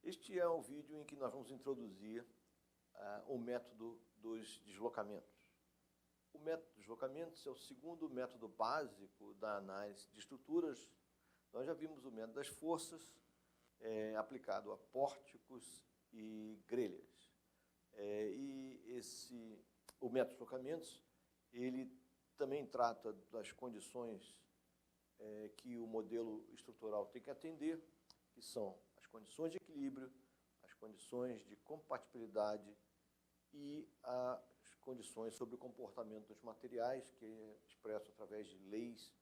Este é um vídeo em que nós vamos introduzir o método dos deslocamentos. O método dos deslocamentos é o segundo método básico da análise de estruturas. Nós já vimos o método das forças, aplicado a pórticos e grelhas. O método de deslocamentos, ele também trata das condições que o modelo estrutural tem que atender, que são as condições de equilíbrio, as condições de compatibilidade e as condições sobre o comportamento dos materiais, que é expresso através de leis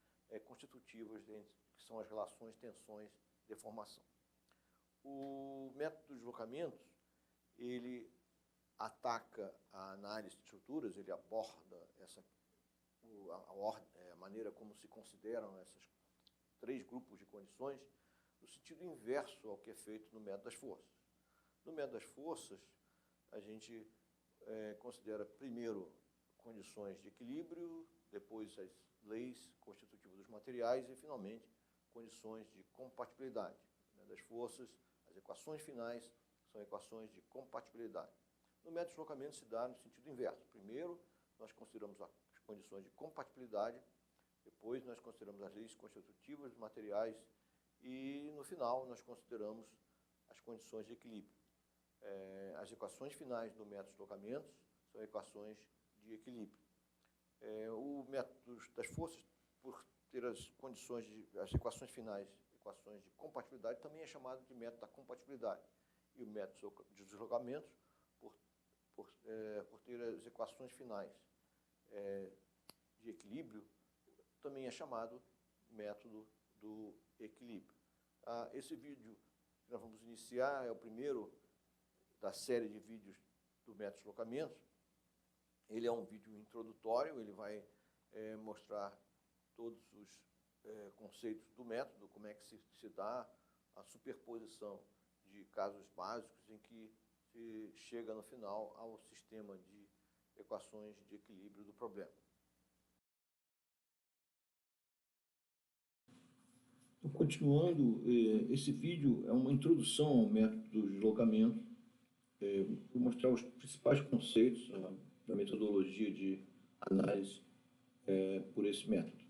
constitutivas, que são as relações, tensões, deformação. O método dos deslocamentos, ele ataca a análise de estruturas, ele aborda a maneira como se consideram esses três grupos de condições, no sentido inverso ao que é feito no método das forças. No método das forças, a gente considera primeiro condições de equilíbrio, depois as leis constitutivas dos materiais e, finalmente, condições de compatibilidade. No método das forças, as equações finais são equações de compatibilidade. No método de deslocamento se dá no sentido inverso. Primeiro, nós consideramos as condições de compatibilidade, depois nós consideramos as leis constitutivas dos materiais e, no final, nós consideramos as condições de equilíbrio. As equações finais do método de deslocamentos são equações de equilíbrio. O método das forças, por ter as equações finais, equações de compatibilidade, também é chamado de método da compatibilidade. E o método de deslocamentos, por ter as equações finais de equilíbrio, também é chamado método do equilíbrio. Esse vídeo que nós vamos iniciar é o primeiro da série de vídeos do método de deslocamentos. Ele é um vídeo introdutório, ele vai mostrar todos os conceitos do método, como é que se dá a superposição de casos básicos em que se chega no final ao sistema de equações de equilíbrio do problema. Então, continuando, esse vídeo é uma introdução ao método do deslocamento. Vou mostrar os principais conceitos da metodologia de análise por esse método.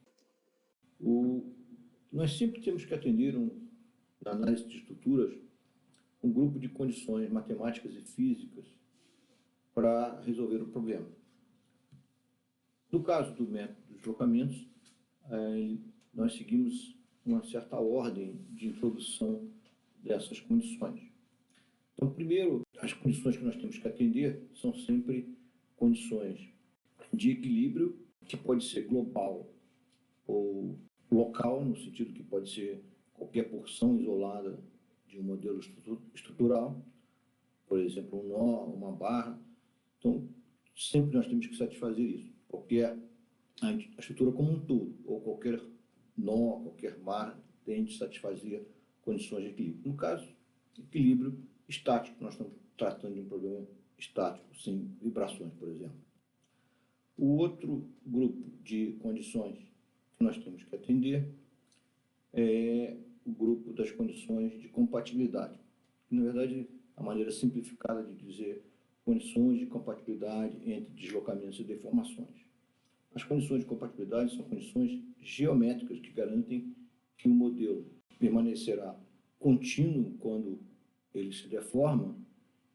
Nós sempre temos que atender, na análise de estruturas, um grupo de condições matemáticas e físicas para resolver o problema. No caso do método dos deslocamentos, nós seguimos uma certa ordem de introdução dessas condições. Então, primeiro, as condições que nós temos que atender são sempre condições de equilíbrio, que pode ser global ou local, no sentido que pode ser qualquer porção isolada de um modelo estrutural, por exemplo, um nó, uma barra. Então, sempre nós temos que satisfazer isso. A estrutura como um todo, ou qualquer nó, qualquer barra, tem de satisfazer condições de equilíbrio. No caso, equilíbrio estático, nós estamos tratando de um problema estático, sem vibrações, por exemplo. O outro grupo de condições que nós temos que atender é o grupo das condições de compatibilidade. Na verdade, a maneira simplificada de dizer condições de compatibilidade entre deslocamentos e deformações. As condições de compatibilidade são condições geométricas que garantem que o modelo permanecerá contínuo quando ele se deforma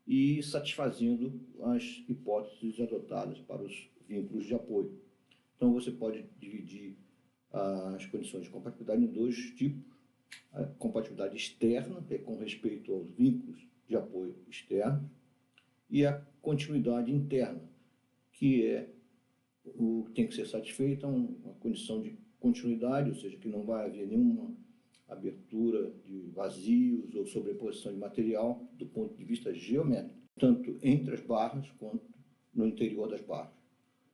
e satisfazendo as hipóteses adotadas para os vínculos de apoio. Então, você pode dividir as condições de compatibilidade em dois tipos. A compatibilidade externa, que é com respeito aos vínculos de apoio externos, e a continuidade interna, que é o que tem que ser satisfeita, uma condição de continuidade, ou seja, que não vai haver nenhuma abertura de vazios ou sobreposição de material do ponto de vista geométrico, tanto entre as barras quanto no interior das barras.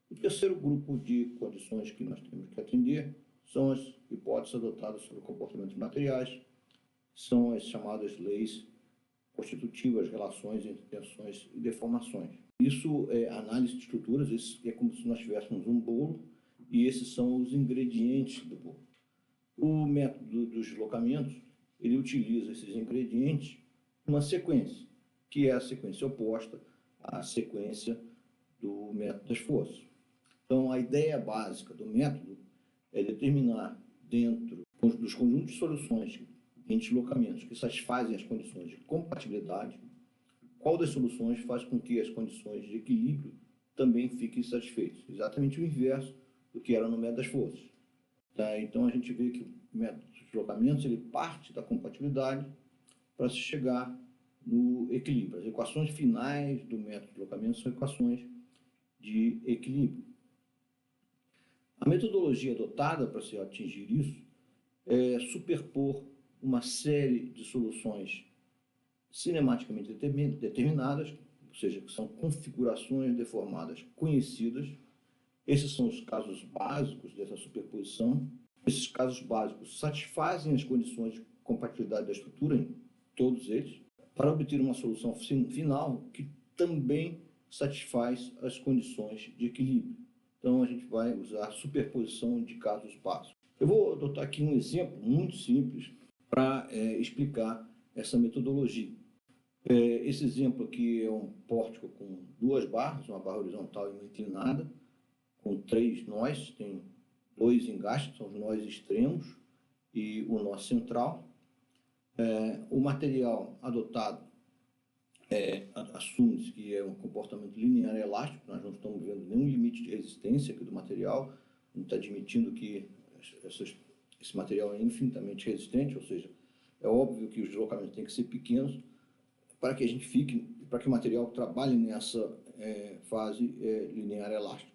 O terceiro grupo de condições que nós temos que atender são as hipóteses adotadas sobre o comportamento dos materiais, são as chamadas leis constitutivas, relações entre tensões e deformações. Isso é análise de estruturas, isso é como se nós tivéssemos um bolo, e esses são os ingredientes do bolo. O método dos deslocamentos, ele utiliza esses ingredientes uma sequência, que é a sequência oposta à sequência do método das forças. Então, a ideia básica do método é determinar, dentro dos conjuntos de soluções em deslocamentos que satisfazem as condições de compatibilidade, qual das soluções faz com que as condições de equilíbrio também fiquem satisfeitas. Exatamente o inverso do que era no método das forças. Tá? Então, a gente vê que o método de deslocamentos ele parte da compatibilidade para se chegar no equilíbrio. As equações finais do método de deslocamento são equações de equilíbrio. A metodologia adotada para se atingir isso é superpor uma série de soluções cinematicamente determinadas, ou seja, que são configurações deformadas conhecidas. Esses são os casos básicos dessa superposição. Esses casos básicos satisfazem as condições de compatibilidade da estrutura em todos eles, para obter uma solução final que também satisfaz as condições de equilíbrio. Então, a gente vai usar superposição de casos básicos. Eu vou adotar aqui um exemplo muito simples para explicar essa metodologia. Esse exemplo aqui é um pórtico com duas barras, uma barra horizontal e uma inclinada, com 3 nós, tem 2 engastes, são os nós extremos, e o nó central. O material adotado assume-se que é um comportamento linear elástico, nós não estamos vendo nenhum limite de resistência aqui do material, a gente está admitindo que esse material é infinitamente resistente, ou seja, é óbvio que os deslocamentos têm que ser pequenos para que a gente fique, para que o material trabalhe nessa fase linear elástica.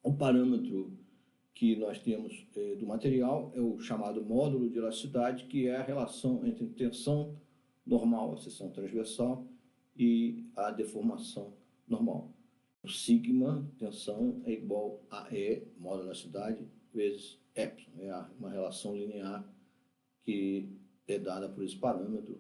O parâmetro que nós temos do material é o chamado módulo de elasticidade, que é a relação entre tensão normal, a seção transversal, e a deformação normal. O sigma, tensão, é igual a E, módulo de elasticidade, vezes epsilon. É uma relação linear que é dada por esse parâmetro,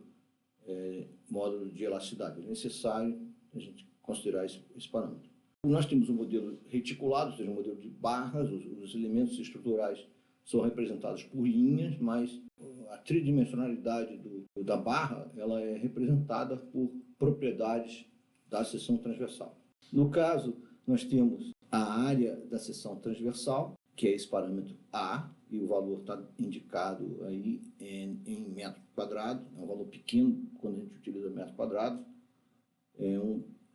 módulo de elasticidade. É necessário a gente considerar esse parâmetro. Nós temos um modelo reticulado, ou seja, um modelo de barras, os elementos estruturais são representados por linhas, mas a tridimensionalidade da barra ela é representada por propriedades da seção transversal. No caso, nós temos a área da seção transversal, que é esse parâmetro A, e o valor está indicado aí em metro quadrado, é um valor pequeno quando a gente utiliza metro quadrado,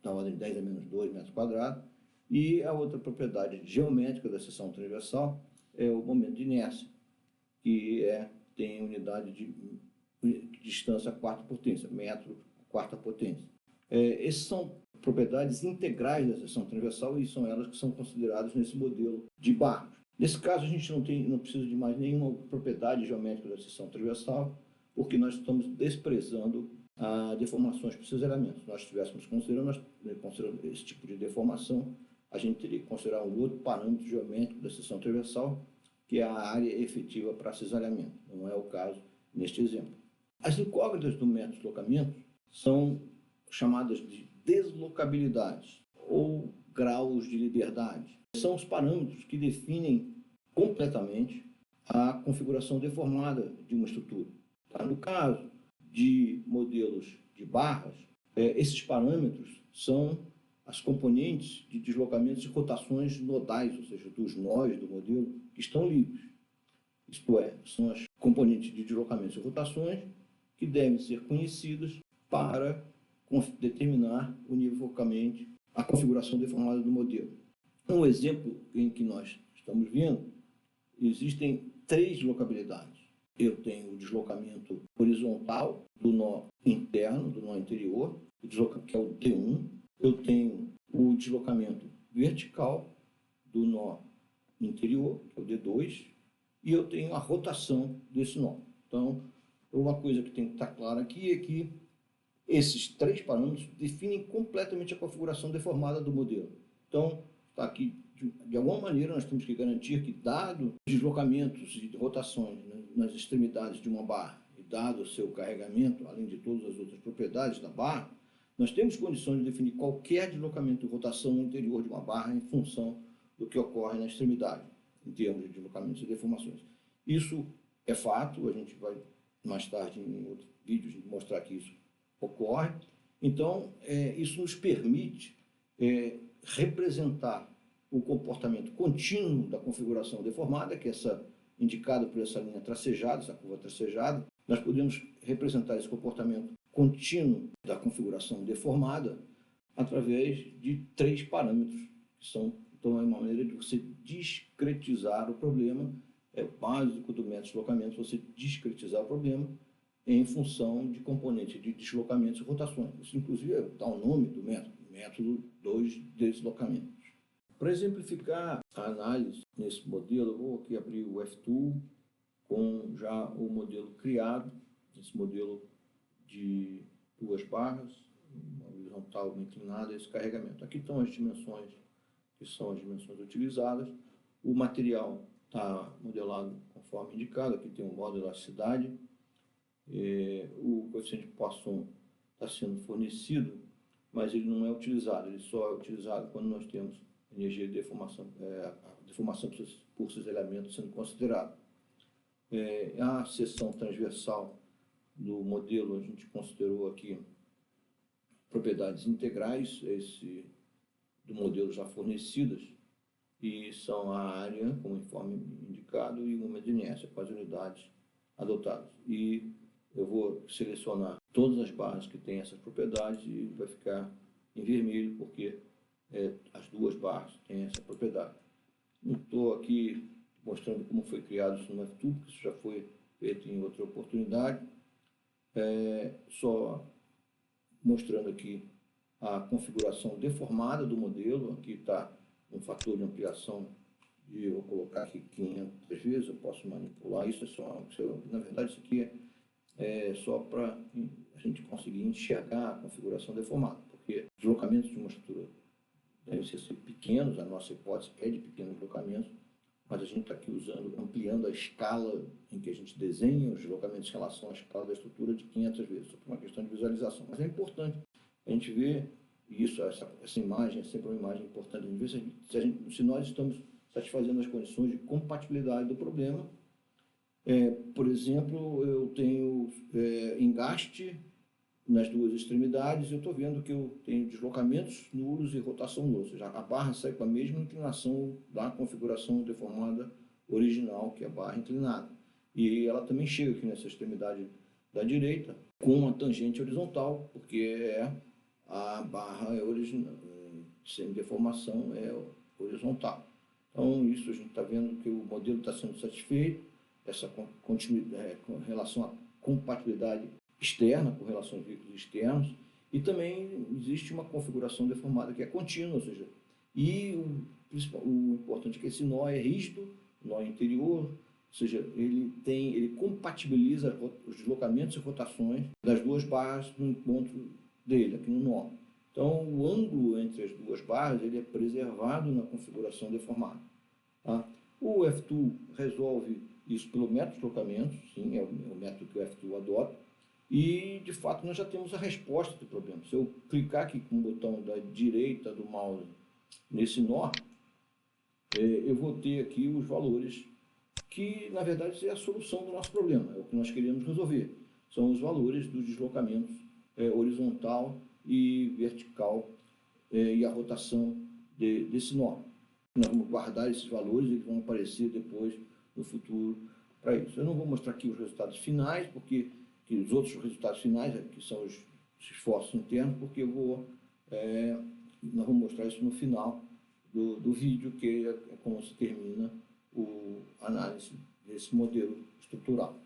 na ordem de 10 a menos 2 metros quadrados, e a outra propriedade geométrica da seção transversal é o momento de inércia, que tem unidade de distância à quarta potência, metro quarta potência. Essas são propriedades integrais da seção transversal e são elas que são consideradas nesse modelo de barras. Nesse caso, a gente não precisa de mais nenhuma propriedade geométrica da seção transversal, porque nós estamos desprezando deformações por seus elementos. Se nós estivéssemos considerando esse tipo de deformação, a gente teria que considerar um outro parâmetro geométrico da seção transversal, que é a área efetiva para cisalhamento. Não é o caso neste exemplo. As incógnitas do método de deslocamento são chamadas de deslocabilidades ou graus de liberdade. São os parâmetros que definem completamente a configuração deformada de uma estrutura. No caso de modelos de barras, esses parâmetros são as componentes de deslocamentos e rotações nodais, ou seja, dos nós do modelo, que estão livres. Isto é, são as componentes de deslocamentos e rotações que devem ser conhecidas para determinar univocamente a configuração deformada do modelo. Um exemplo em que nós estamos vendo, existem 3 deslocabilidades. Eu tenho o deslocamento horizontal do nó interno, do nó interior, que é o D1. Eu tenho o deslocamento vertical do nó interior, que é o D2, e eu tenho a rotação desse nó. Então, uma coisa que tem que estar clara aqui é que esses 3 parâmetros definem completamente a configuração deformada do modelo. Então, está aqui, de alguma maneira, nós temos que garantir que, dado os deslocamentos e rotações nas extremidades de uma barra, e dado o seu carregamento, além de todas as outras propriedades da barra, nós temos condições de definir qualquer deslocamento e rotação no interior de uma barra em função do que ocorre na extremidade, em termos de deslocamentos e deformações. Isso é fato, a gente vai, mais tarde, em outros vídeos, mostrar que isso ocorre. Então, isso nos permite representar o comportamento contínuo da configuração deformada, que é indicado por essa linha tracejada, essa curva tracejada. Nós podemos representar esse comportamento contínuo da configuração deformada através de 3 parâmetros, que são, então, é uma maneira de você discretizar o problema. É o básico do método de deslocamento, você discretizar o problema em função de componentes de deslocamentos e rotações. Isso, inclusive, dá o nome do método 2 deslocamentos. Para exemplificar a análise nesse modelo, eu vou aqui abrir o F-Tool com já o modelo criado, esse modelo de 2 barras, uma horizontal, uma inclinada, esse carregamento. Aqui estão as dimensões, que são as dimensões utilizadas. O material está modelado conforme indicado, aqui tem um modo de elasticidade. O coeficiente de Poisson está sendo fornecido, mas ele não é utilizado, ele só é utilizado quando nós temos energia de deformação, a deformação por cisalhamento sendo considerada. A seção transversal do modelo, a gente considerou aqui propriedades integrais do modelo já fornecidas, e são a área, conforme indicado, e o momento de inércia, com as unidades adotadas. E eu vou selecionar todas as barras que têm essas propriedades e vai ficar em vermelho, porque as 2 barras têm essa propriedade. Não estou aqui mostrando como foi criado isso no F-Tool, porque isso já foi feito em outra oportunidade. Só mostrando aqui a configuração deformada do modelo. Aqui está um fator de ampliação, eu vou colocar aqui 500 vezes, eu posso manipular isso. Na verdade, isso aqui é só para a gente conseguir enxergar a configuração deformada, porque deslocamentos de uma estrutura devem ser pequenos, a nossa hipótese é de pequenos deslocamentos, mas a gente está aqui ampliando a escala em que a gente desenha os deslocamentos em relação à escala da estrutura de 500 vezes, só por uma questão de visualização. Mas é importante a gente ver isso, essa imagem é sempre uma imagem importante, a gente ver se nós estamos satisfazendo as condições de compatibilidade do problema. Por exemplo, eu tenho engaste nas 2 extremidades, eu estou vendo que eu tenho deslocamentos nulos e rotação nula, ou seja, a barra sai com a mesma inclinação da configuração deformada original, que é a barra inclinada. E ela também chega aqui nessa extremidade da direita com a tangente horizontal, porque a barra sem deformação é horizontal. Então, isso a gente está vendo que o modelo está sendo satisfeito, essa continuidade com relação à compatibilidade externa, com relação aos veículos externos, e também existe uma configuração deformada que é contínua, ou seja, o importante é que esse nó é rígido, nó interior, ou seja, ele compatibiliza os deslocamentos e rotações das 2 barras no encontro dele, aqui no nó. Então, o ângulo entre as 2 barras ele é preservado na configuração deformada. Tá? O F-Tool resolve isso pelo método de deslocamento, sim, é o método que o F-Tool adota, e, de fato, nós já temos a resposta do problema. Se eu clicar aqui com o botão da direita do mouse nesse nó, eu vou ter aqui os valores que, na verdade, é a solução do nosso problema, é o que nós queremos resolver. São os valores dos deslocamentos horizontal e vertical e a rotação desse nó. Nós vamos guardar esses valores, eles vão aparecer depois no futuro para isso. Eu não vou mostrar aqui os resultados finais, porque os outros resultados finais, que são os esforços internos, porque nós vamos mostrar isso no final do vídeo, que é como se termina a análise desse modelo estrutural.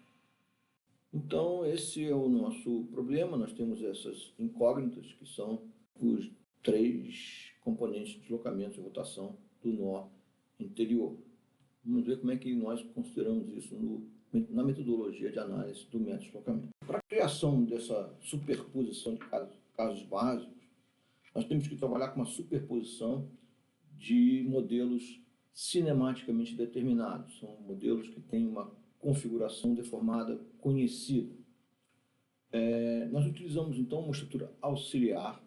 Então, esse é o nosso problema. Nós temos essas incógnitas, que são os 3 componentes de deslocamento e rotação do nó interior. Vamos ver como é que nós consideramos isso na metodologia de análise do método de deslocamento. Para a criação dessa superposição de casos básicos, nós temos que trabalhar com uma superposição de modelos cinematicamente determinados. São modelos que têm uma configuração deformada conhecida. Nós utilizamos, então, uma estrutura auxiliar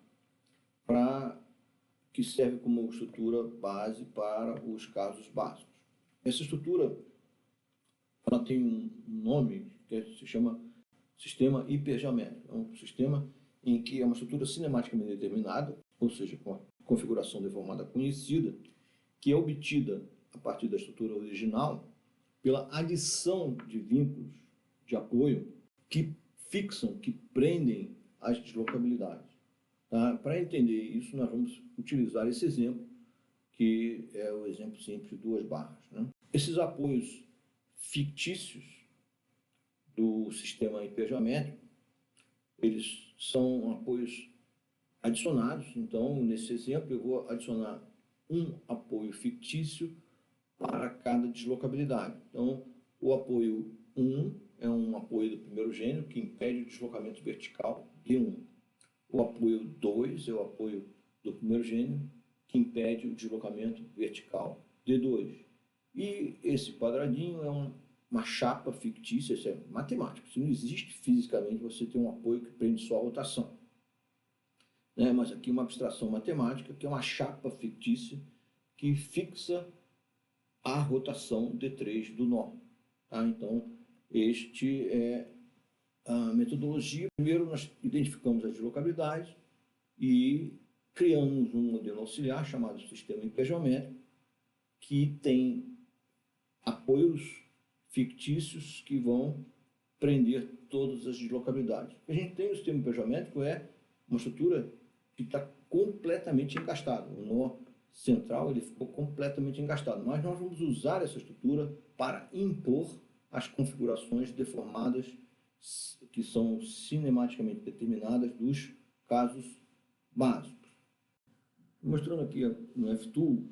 que serve como estrutura base para os casos básicos. Essa estrutura ela tem um nome que se chama sistema hipergeométrico. É um sistema em que é uma estrutura cinematicamente determinada, ou seja, com a configuração deformada conhecida, que é obtida a partir da estrutura original pela adição de vínculos de apoio que fixam, que prendem as deslocabilidades. Tá? Para entender isso, nós vamos utilizar esse exemplo, que é o exemplo simples de duas barras. Né? Esses apoios fictícios do sistema hipergeométrico, eles são apoios adicionados. Então, nesse exemplo, eu vou adicionar um apoio fictício para cada deslocabilidade. Então, o apoio 1 é um apoio do primeiro gênero que impede o deslocamento vertical, D1. O apoio 2 é o apoio do primeiro gênero que impede o deslocamento vertical, D2. E esse quadradinho é uma chapa fictícia, isso é matemático. Se não existe fisicamente, você tem um apoio que prende só a rotação. Mas aqui uma abstração matemática, que é uma chapa fictícia que fixa a rotação D3 do nó. Tá? Então, este é a metodologia. Primeiro, nós identificamos as deslocabilidades e criamos um modelo auxiliar chamado sistema hipergeométrico, que tem apoios fictícios que vão prender todas as deslocabilidades. O que a gente tem no sistema hipergeométrico é uma estrutura que está completamente engastada. O nó central ele ficou completamente engastado, mas nós vamos usar essa estrutura para impor as configurações deformadas que são cinematicamente determinadas dos casos básicos. Mostrando aqui no F-Tool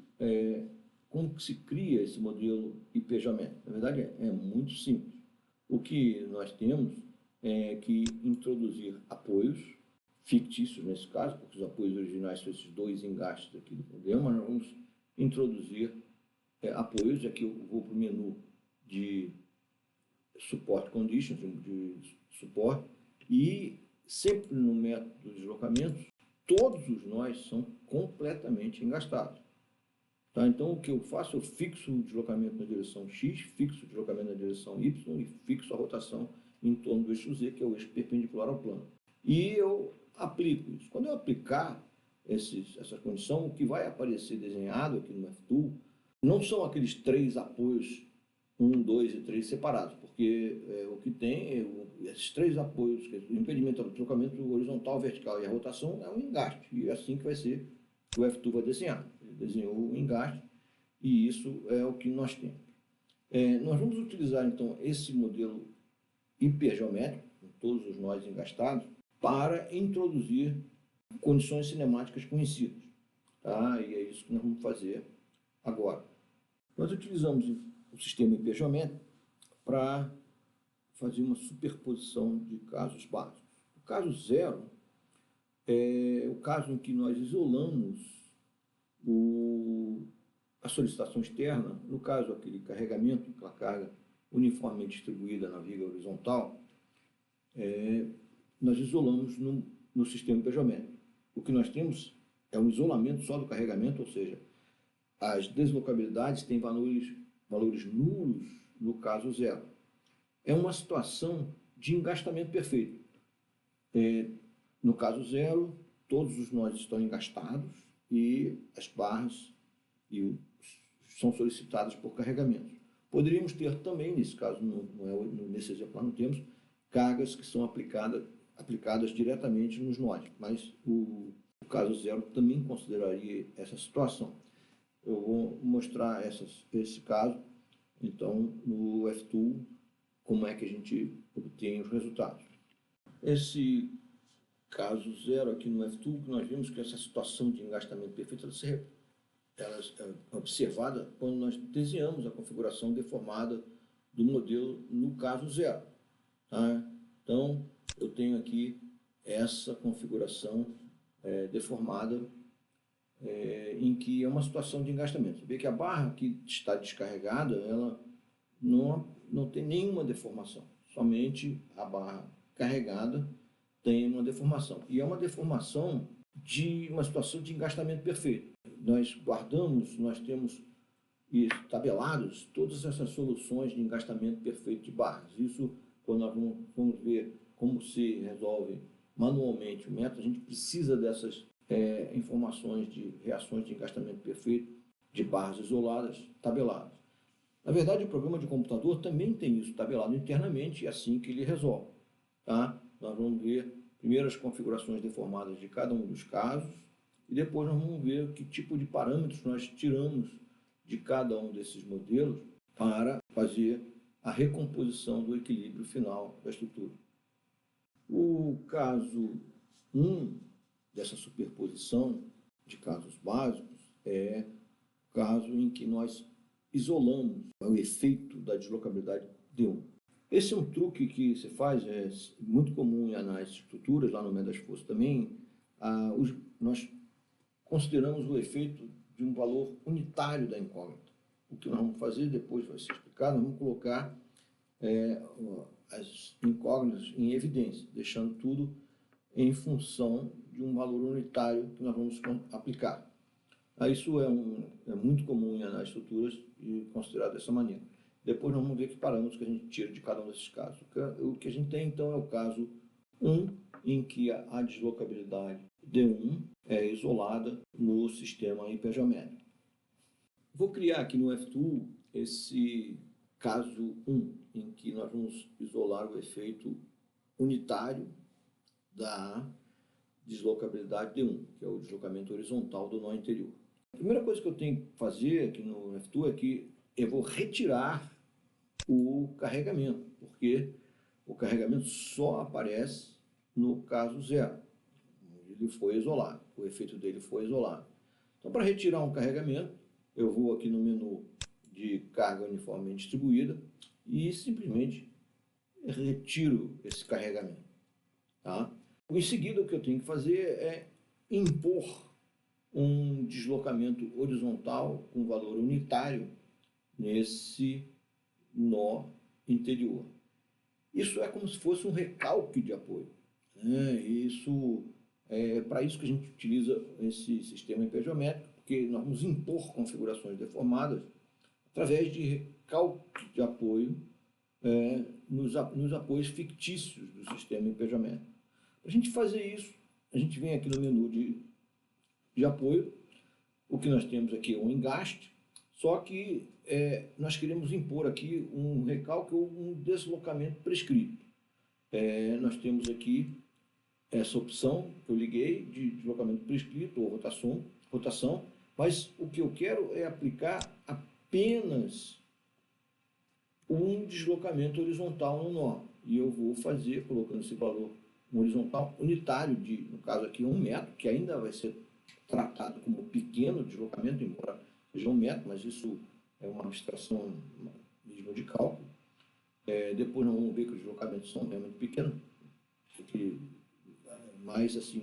como que se cria esse modelo hipergeométrico. Na verdade, é muito simples. O que nós temos é que introduzir apoios fictícios nesse caso, porque os apoios originais são esses dois engastes aqui do problema. Nós vamos introduzir apoios. Aqui eu vou para o menu de support conditions, de suporte, e sempre no método de deslocamentos, todos os nós são completamente engastados. Tá? Então, o que eu faço? Eu fixo o deslocamento na direção X, fixo o deslocamento na direção Y e fixo a rotação em torno do eixo Z, que é o eixo perpendicular ao plano. E eu aplico isso. Quando eu aplicar essa condição, o que vai aparecer desenhado aqui no F-Tool não são aqueles três apoios 1, 2 e 3 separados, porque o que tem esses três apoios, que é o impedimento do deslocamento horizontal, vertical e a rotação, é um engaste, e é assim que vai ser que o F-Tool vai desenhar. Ele desenhou o engaste, e isso é o que nós temos. Nós vamos utilizar, então, esse modelo hipergeométrico, com todos os nós engastados, para introduzir condições cinemáticas conhecidas. Tá? E é isso que nós vamos fazer agora. Nós utilizamos o sistema hipergeométrico para fazer uma superposição de casos básicos. O caso zero é o caso em que nós isolamos a solicitação externa, no caso aquele carregamento, aquela carga uniformemente distribuída na viga horizontal, nós isolamos no sistema hipergeométrico. O que nós temos é um isolamento só do carregamento, ou seja, as deslocabilidades têm valores nulos no caso zero. É uma situação de engastamento perfeito. No caso zero, todos os nós estão engastados e as barras são solicitadas por carregamentos. Poderíamos ter também, nesse caso, nesse exemplar não temos, cargas que são aplicadas diretamente nos nós, mas o caso zero também consideraria essa situação. Eu vou mostrar esse caso, então, no F-Tool, como é que a gente obtém os resultados. Esse caso zero aqui no F-Tool, nós vimos que essa situação de engastamento perfeito ela é observada quando nós desenhamos a configuração deformada do modelo no caso zero. Tá? Então, eu tenho aqui essa configuração deformada em que é uma situação de engastamento. Você vê que a barra que está descarregada, ela não tem nenhuma deformação. Somente a barra carregada tem uma deformação. E é uma deformação de uma situação de engastamento perfeito. Nós temos tabelados todas essas soluções de engastamento perfeito de barras. Isso, quando nós vamos ver como se resolve manualmente o método, a gente precisa dessas informações de reações de engastamento perfeito, de barras isoladas, tabeladas. Na verdade, o programa de computador também tem isso tabelado internamente, e é assim que ele resolve. Tá? Nós vamos ver primeiro as configurações deformadas de cada um dos casos, e depois nós vamos ver que tipo de parâmetros nós tiramos de cada um desses modelos para fazer a recomposição do equilíbrio final da estrutura. O caso 1 dessa superposição de casos básicos é o caso em que nós isolamos o efeito da deslocabilidade D1. Esse é um truque que se faz, é muito comum em análise de estruturas, lá no método das forças também. Nós consideramos o efeito de um valor unitário da incógnita. O que nós vamos fazer, depois vai ser explicado, nós vamos colocar as incógnitas em evidência, deixando tudo em função de um valor unitário que nós vamos aplicar. Isso é muito comum em análise de estruturas e considerado dessa maneira. Depois nós vamos ver que parâmetros que a gente tira de cada um desses casos. O que a gente tem, então, é o caso 1, em que a deslocabilidade D1 é isolada no sistema hipergeométrico. Vou criar aqui no F2 esse caso 1, em que nós vamos isolar o efeito unitário da deslocabilidade D1, que é o deslocamento horizontal do nó interior. A primeira coisa que eu tenho que fazer aqui no F2 é que eu vou retirar o carregamento, porque o carregamento só aparece no caso 0. Ele foi isolado, o efeito dele foi isolado. Então, para retirar um carregamento, eu vou aqui no menu de carga uniformemente distribuída e simplesmente retiro esse carregamento. Tá? Em seguida, o que eu tenho que fazer é impor um deslocamento horizontal com valor unitário nesse nó interior. Isso é como se fosse um recalque de apoio. Isso é para isso que a gente utiliza esse sistema hipergeométrico, porque nós vamos impor configurações deformadas através de recalque de apoio nos apoios fictícios do sistema hipergeométrico. Para a gente fazer isso, a gente vem aqui no menu de apoio. O que nós temos aqui é um engaste, só que nós queremos impor aqui um recalque ou um deslocamento prescrito. Nós temos aqui essa opção que eu liguei de deslocamento prescrito ou rotação, mas o que eu quero é aplicar apenas um deslocamento horizontal no nó. E eu vou fazer, colocando esse valor horizontal unitário, no caso aqui 1 metro, que ainda vai ser tratado como pequeno deslocamento, embora seja 1 metro, mas isso é uma abstração mesmo de cálculo. Depois nós vamos ver que os deslocamentos são realmente pequenos, mas assim,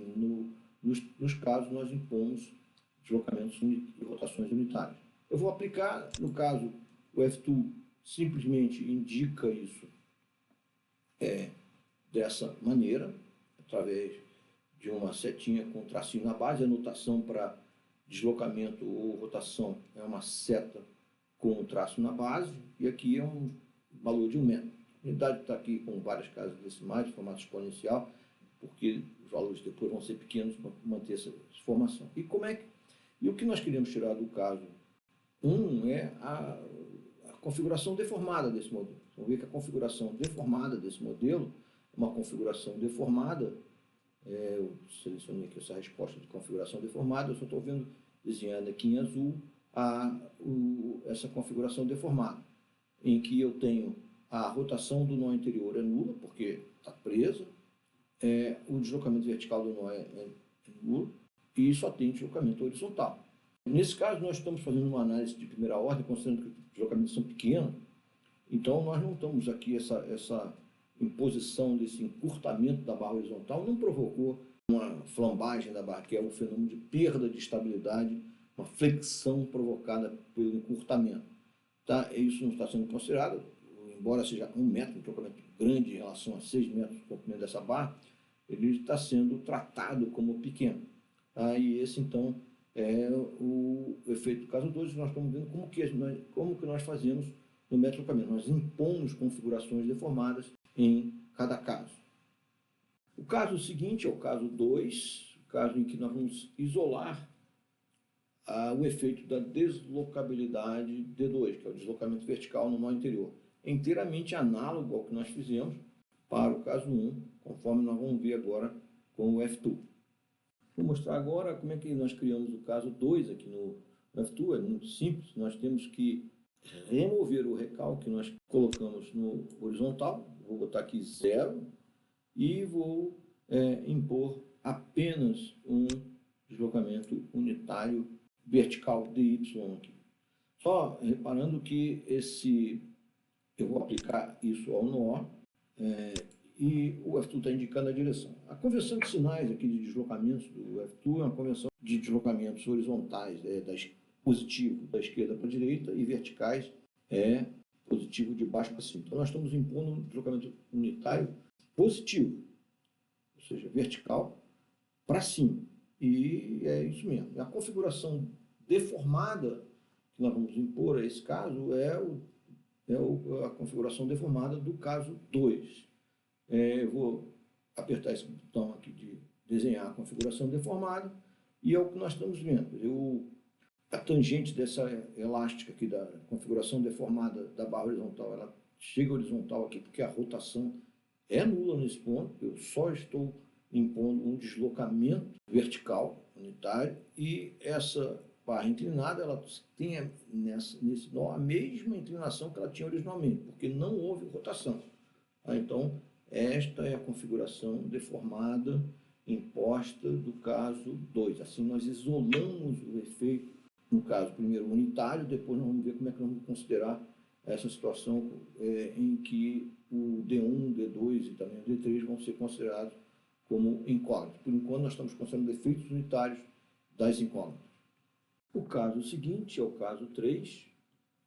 nos casos nós impomos deslocamentos e rotações unitárias. Eu vou aplicar, no caso, o F2 simplesmente indica isso dessa maneira, através de uma setinha com tracinho na base. A notação para deslocamento ou rotação é uma seta com um traço na base, e aqui é um valor de 1 metro. A unidade está aqui com várias casas decimais, de formato exponencial, porque os valores depois vão ser pequenos para manter essa formação. E o que nós queremos tirar do caso 1 é a configuração deformada desse modelo. Vamos ver que a configuração deformada desse modelo é uma configuração deformada. Eu selecionei aqui essa resposta de configuração deformada, eu só estou vendo desenhada aqui em azul essa configuração deformada, em que eu tenho a rotação do nó interior é nula, porque está presa, o deslocamento vertical do nó é nulo, e só tem deslocamento horizontal. Nesse caso, nós estamos fazendo uma análise de primeira ordem, considerando que os deslocamentos são pequenos, então nós não estamos aqui, essa imposição desse encurtamento da barra horizontal não provocou uma flambagem da barra, que é um fenômeno de perda de estabilidade, uma flexão provocada pelo encurtamento. Tá? Isso não está sendo considerado, embora seja 1 metro, um deslocamento grande em relação a 6 metros do comprimento dessa barra, ele está sendo tratado como pequeno. Tá? E esse, então, é o efeito do caso 2. Nós estamos vendo como que nós fazemos no método deslocamento. Nós impomos configurações deformadas em cada caso. O caso seguinte é o caso 2, o caso em que nós vamos isolar o efeito da deslocabilidade D2, que é o deslocamento vertical no nó interior. É inteiramente análogo ao que nós fizemos para o caso 1, conforme nós vamos ver agora com o F2. Vou mostrar agora como é que nós criamos o caso 2 aqui no F2. É muito simples, nós temos que remover o recalque que nós colocamos no horizontal. Vou botar aqui 0 e vou impor apenas um deslocamento unitário vertical dy aqui. Só reparando que eu vou aplicar isso ao nó e o F2 está indicando a direção. A convenção de sinais aqui de deslocamentos do F2 é uma convenção de deslocamentos horizontais, positivo da esquerda para a direita, e verticais positivo de baixo para cima. Então nós estamos impondo um deslocamento unitário positivo, ou seja, vertical para cima. E é isso mesmo. A configuração deformada que nós vamos impor a esse caso é a configuração deformada do caso 2. Eu vou apertar esse botão aqui de desenhar a configuração deformada e é o que nós estamos vendo. A tangente dessa elástica aqui da configuração deformada da barra horizontal, ela chega horizontal aqui porque a rotação é nula nesse ponto. Eu só estou impondo um deslocamento vertical unitário e essa barra inclinada, ela tem nesse nó a mesma inclinação que ela tinha originalmente, porque não houve rotação. Então, esta é a configuração deformada imposta do caso 2. Assim, nós isolamos o efeito, no caso, primeiro unitário, depois nós vamos ver como é que nós vamos considerar essa situação em que o D1, D2 e também o D3 vão ser considerados como incógnitos. Por enquanto, nós estamos considerando efeitos unitários das incógnitas. O caso seguinte é o caso 3.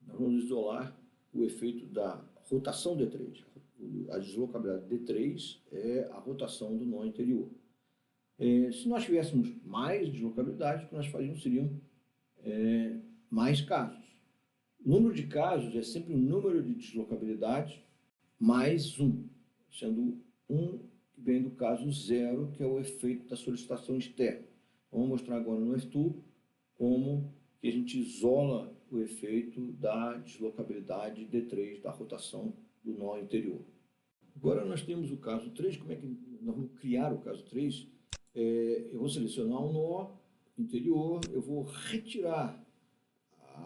Nós vamos isolar o efeito da rotação D3. A deslocabilidade D3 é a rotação do nó interior. Se nós tivéssemos mais deslocabilidade, o que nós faríamos seriam mais casos. O número de casos é sempre o número de deslocabilidades mais 1, sendo 1 que vem do caso 0, que é o efeito da solicitação externa. Vamos mostrar agora no F2 como que a gente isola o efeito da deslocabilidade D3, da rotação do nó interior. Agora nós temos o caso 3, como é que nós vamos criar o caso 3? Eu vou selecionar um nó interior, eu vou retirar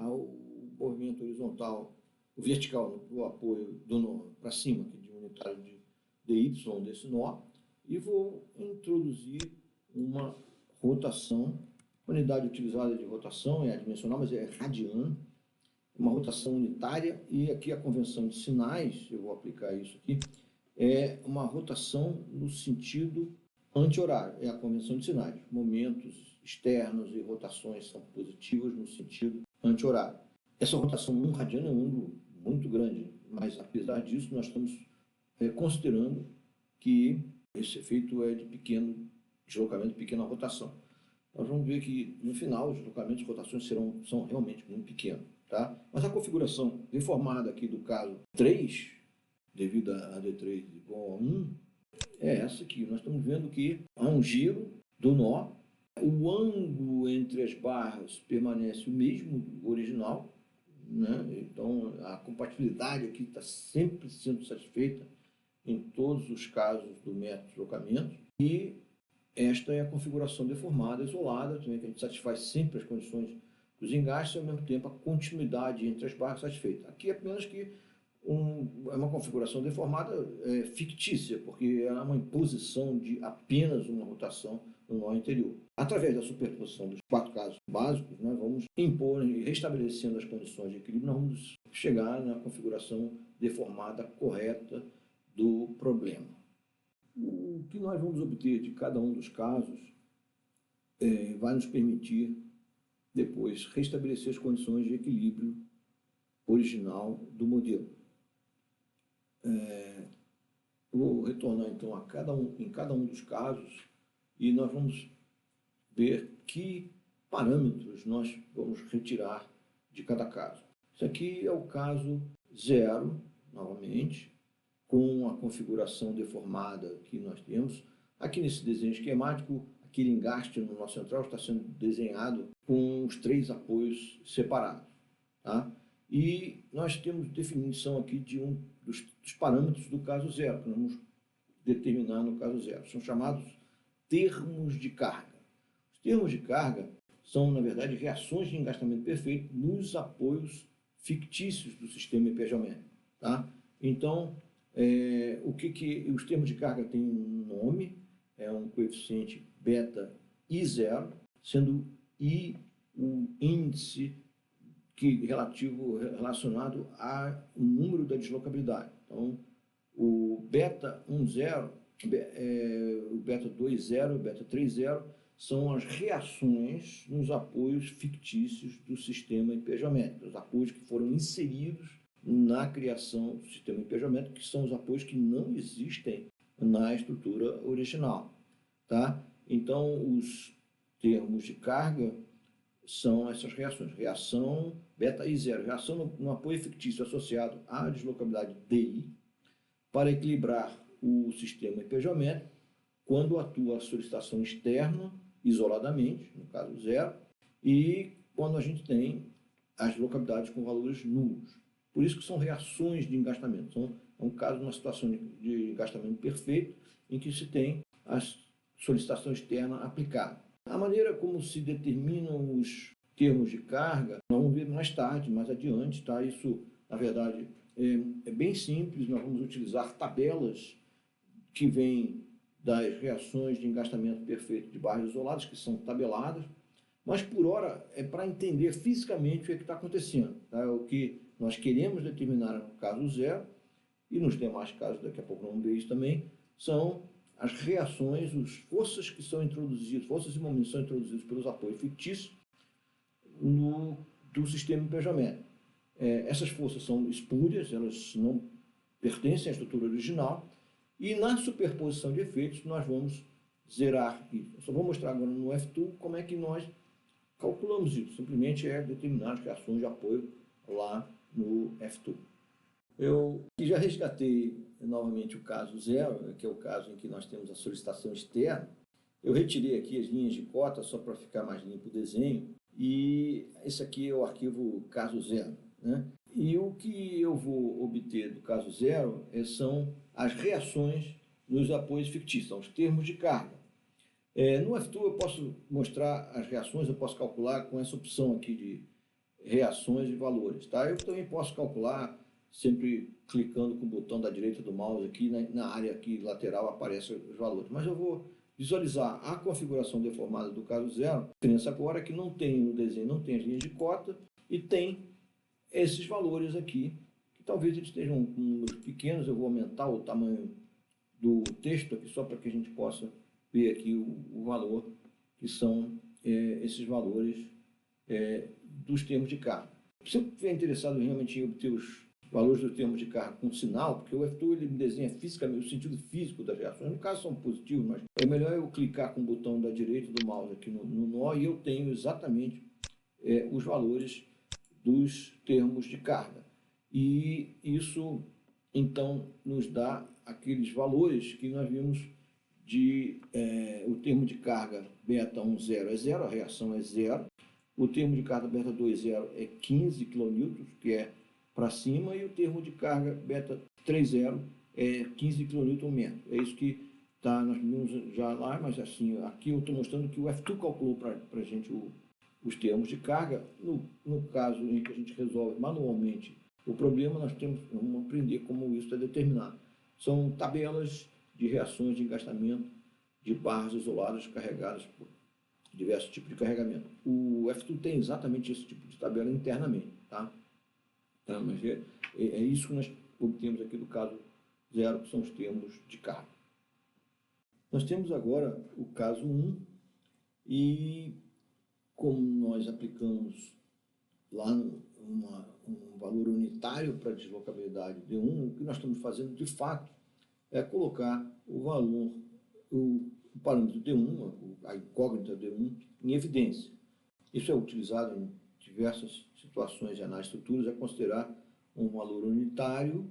o movimento horizontal, o vertical, o apoio do nó para cima, aqui de unitário de dy desse nó, e vou introduzir uma rotação. A unidade utilizada de rotação é adimensional, mas é radiano, uma rotação unitária, e aqui a convenção de sinais, eu vou aplicar isso aqui, é uma rotação no sentido anti-horário, é a convenção de sinais. Momentos externos e rotações são positivas no sentido anti-horário. Essa rotação 1 radiano é um ângulo muito grande, mas apesar disso nós estamos considerando que esse efeito é de pequeno deslocamento, pequena rotação. Nós vamos ver que, no final, os deslocamentos e rotações são realmente muito pequenos. Tá? Mas a configuração deformada aqui do caso 3, devido a D3 igual a 1, é essa aqui. Nós estamos vendo que há um giro do nó, o ângulo entre as barras permanece o mesmo original, né? Então a compatibilidade aqui está sempre sendo satisfeita em todos os casos do método de deslocamento, e esta é a configuração deformada, isolada, também que a gente satisfaz sempre as condições dos engastes e, ao mesmo tempo, a continuidade entre as barras satisfeita. Aqui é apenas que é uma configuração deformada fictícia, porque é uma imposição de apenas uma rotação no nó interior. Através da superposição dos 4 casos básicos, nós vamos impor e restabelecendo as condições de equilíbrio, nós vamos chegar na configuração deformada correta do problema. O que nós vamos obter de cada um dos casos vai nos permitir depois restabelecer as condições de equilíbrio original do modelo. Vou retornar então em cada um dos casos e nós vamos ver que parâmetros nós vamos retirar de cada caso. Isso aqui é o caso 0, novamente, com a configuração deformada que nós temos. Aqui nesse desenho esquemático, aquele engaste no nó central está sendo desenhado com os 3 apoios separados. Tá? E nós temos definição aqui de um dos parâmetros do caso zero, que nós vamos determinar no caso zero. São chamados termos de carga. Os termos de carga são, na verdade, reações de engastamento perfeito nos apoios fictícios do sistema hipergeométrico. Tá? Então, os termos de carga têm um nome, é um coeficiente beta I0, sendo I o índice relacionado ao número da deslocabilidade. Então, o beta 1,0, o beta 2,0, o beta 3,0 são as reações nos apoios fictícios do sistema hipergeométrico, os apoios que foram inseridos na criação do sistema hipergeométrico, que são os apoios que não existem na estrutura original. Tá? Então, os termos de carga são essas reações. Reação beta I0, reação no apoio fictício associado à deslocabilidade DI, para equilibrar o sistema hipergeométrico quando atua a solicitação externa, isoladamente, no caso zero, e quando a gente tem as deslocabilidades com valores nulos. Por isso que são reações de engastamento. É um caso de uma situação de engastamento perfeito, em que se tem a solicitação externa aplicada. A maneira como se determinam os termos de carga, nós vamos ver mais tarde, mais adiante, tá? Isso, na verdade, é bem simples. Nós vamos utilizar tabelas que vêm das reações de engastamento perfeito de barras isoladas, que são tabeladas, mas por hora é para entender fisicamente o que está acontecendo. Tá? O que nós queremos determinar no caso zero, e nos demais casos, daqui a pouco vamos ver isso também, são as reações, as forças que são introduzidas, forças e momentos são introduzidos pelos apoios fictícios do sistema hipergeométrico. Essas forças são espúrias, elas não pertencem à estrutura original, e na superposição de efeitos nós vamos zerar isso. Eu só vou mostrar agora no F2 como é que nós calculamos isso. Simplesmente determinar as reações de apoio lá no F2. Eu já resgatei novamente o caso zero, que é o caso em que nós temos a solicitação externa. Eu retirei aqui as linhas de cota só para ficar mais limpo o desenho, e esse aqui é o arquivo caso zero, né? E o que eu vou obter do caso zero são as reações nos apoios fictícios, são os termos de carga. No F2 eu posso mostrar as reações, eu posso calcular com essa opção aqui de reações e valores. Tá? Eu também posso calcular sempre clicando com o botão da direita do mouse aqui, na área aqui lateral aparecem os valores. Mas eu vou visualizar a configuração deformada do caso zero. A diferença agora é que não tem o desenho, não tem as linhas de cota e tem esses valores aqui, que talvez eles estejam com números pequenos. Eu vou aumentar o tamanho do texto aqui só para que a gente possa ver aqui o valor, que são esses valores dos termos de carga. Se eu estiver interessado realmente em obter os valores dos termos de carga com sinal, porque o F2 ele desenha fisicamente o sentido físico das reações, no caso são positivos, mas é melhor eu clicar com o botão da direita do mouse aqui no nó e eu tenho exatamente os valores dos termos de carga. E isso, então, nos dá aqueles valores que nós vimos o termo de carga beta 1,0 é zero, a reação é zero. O termo de carga beta 2,0 é 15 kN, que é para cima, e o termo de carga beta 3,0 é 15 kN menos. É isso que nós vimos já lá, mas assim, aqui eu estou mostrando que o F2 calculou para a gente os termos de carga. No caso em que a gente resolve manualmente o problema, vamos aprender como isso é determinado. São tabelas de reações de engastamento de barras isoladas carregadas por diversos tipos de carregamento. O F2 tem exatamente esse tipo de tabela internamente. Tá? Mas é isso que nós obtemos aqui do caso zero, que são os termos de carga. Nós temos agora o caso 1, e como nós aplicamos lá um valor unitário para a deslocabilidade D1, o que nós estamos fazendo de fato é colocar o valor, o parâmetro D1, a incógnita D1, em evidência. Isso é utilizado em diversas situações de análise de estruturas, é considerar um valor unitário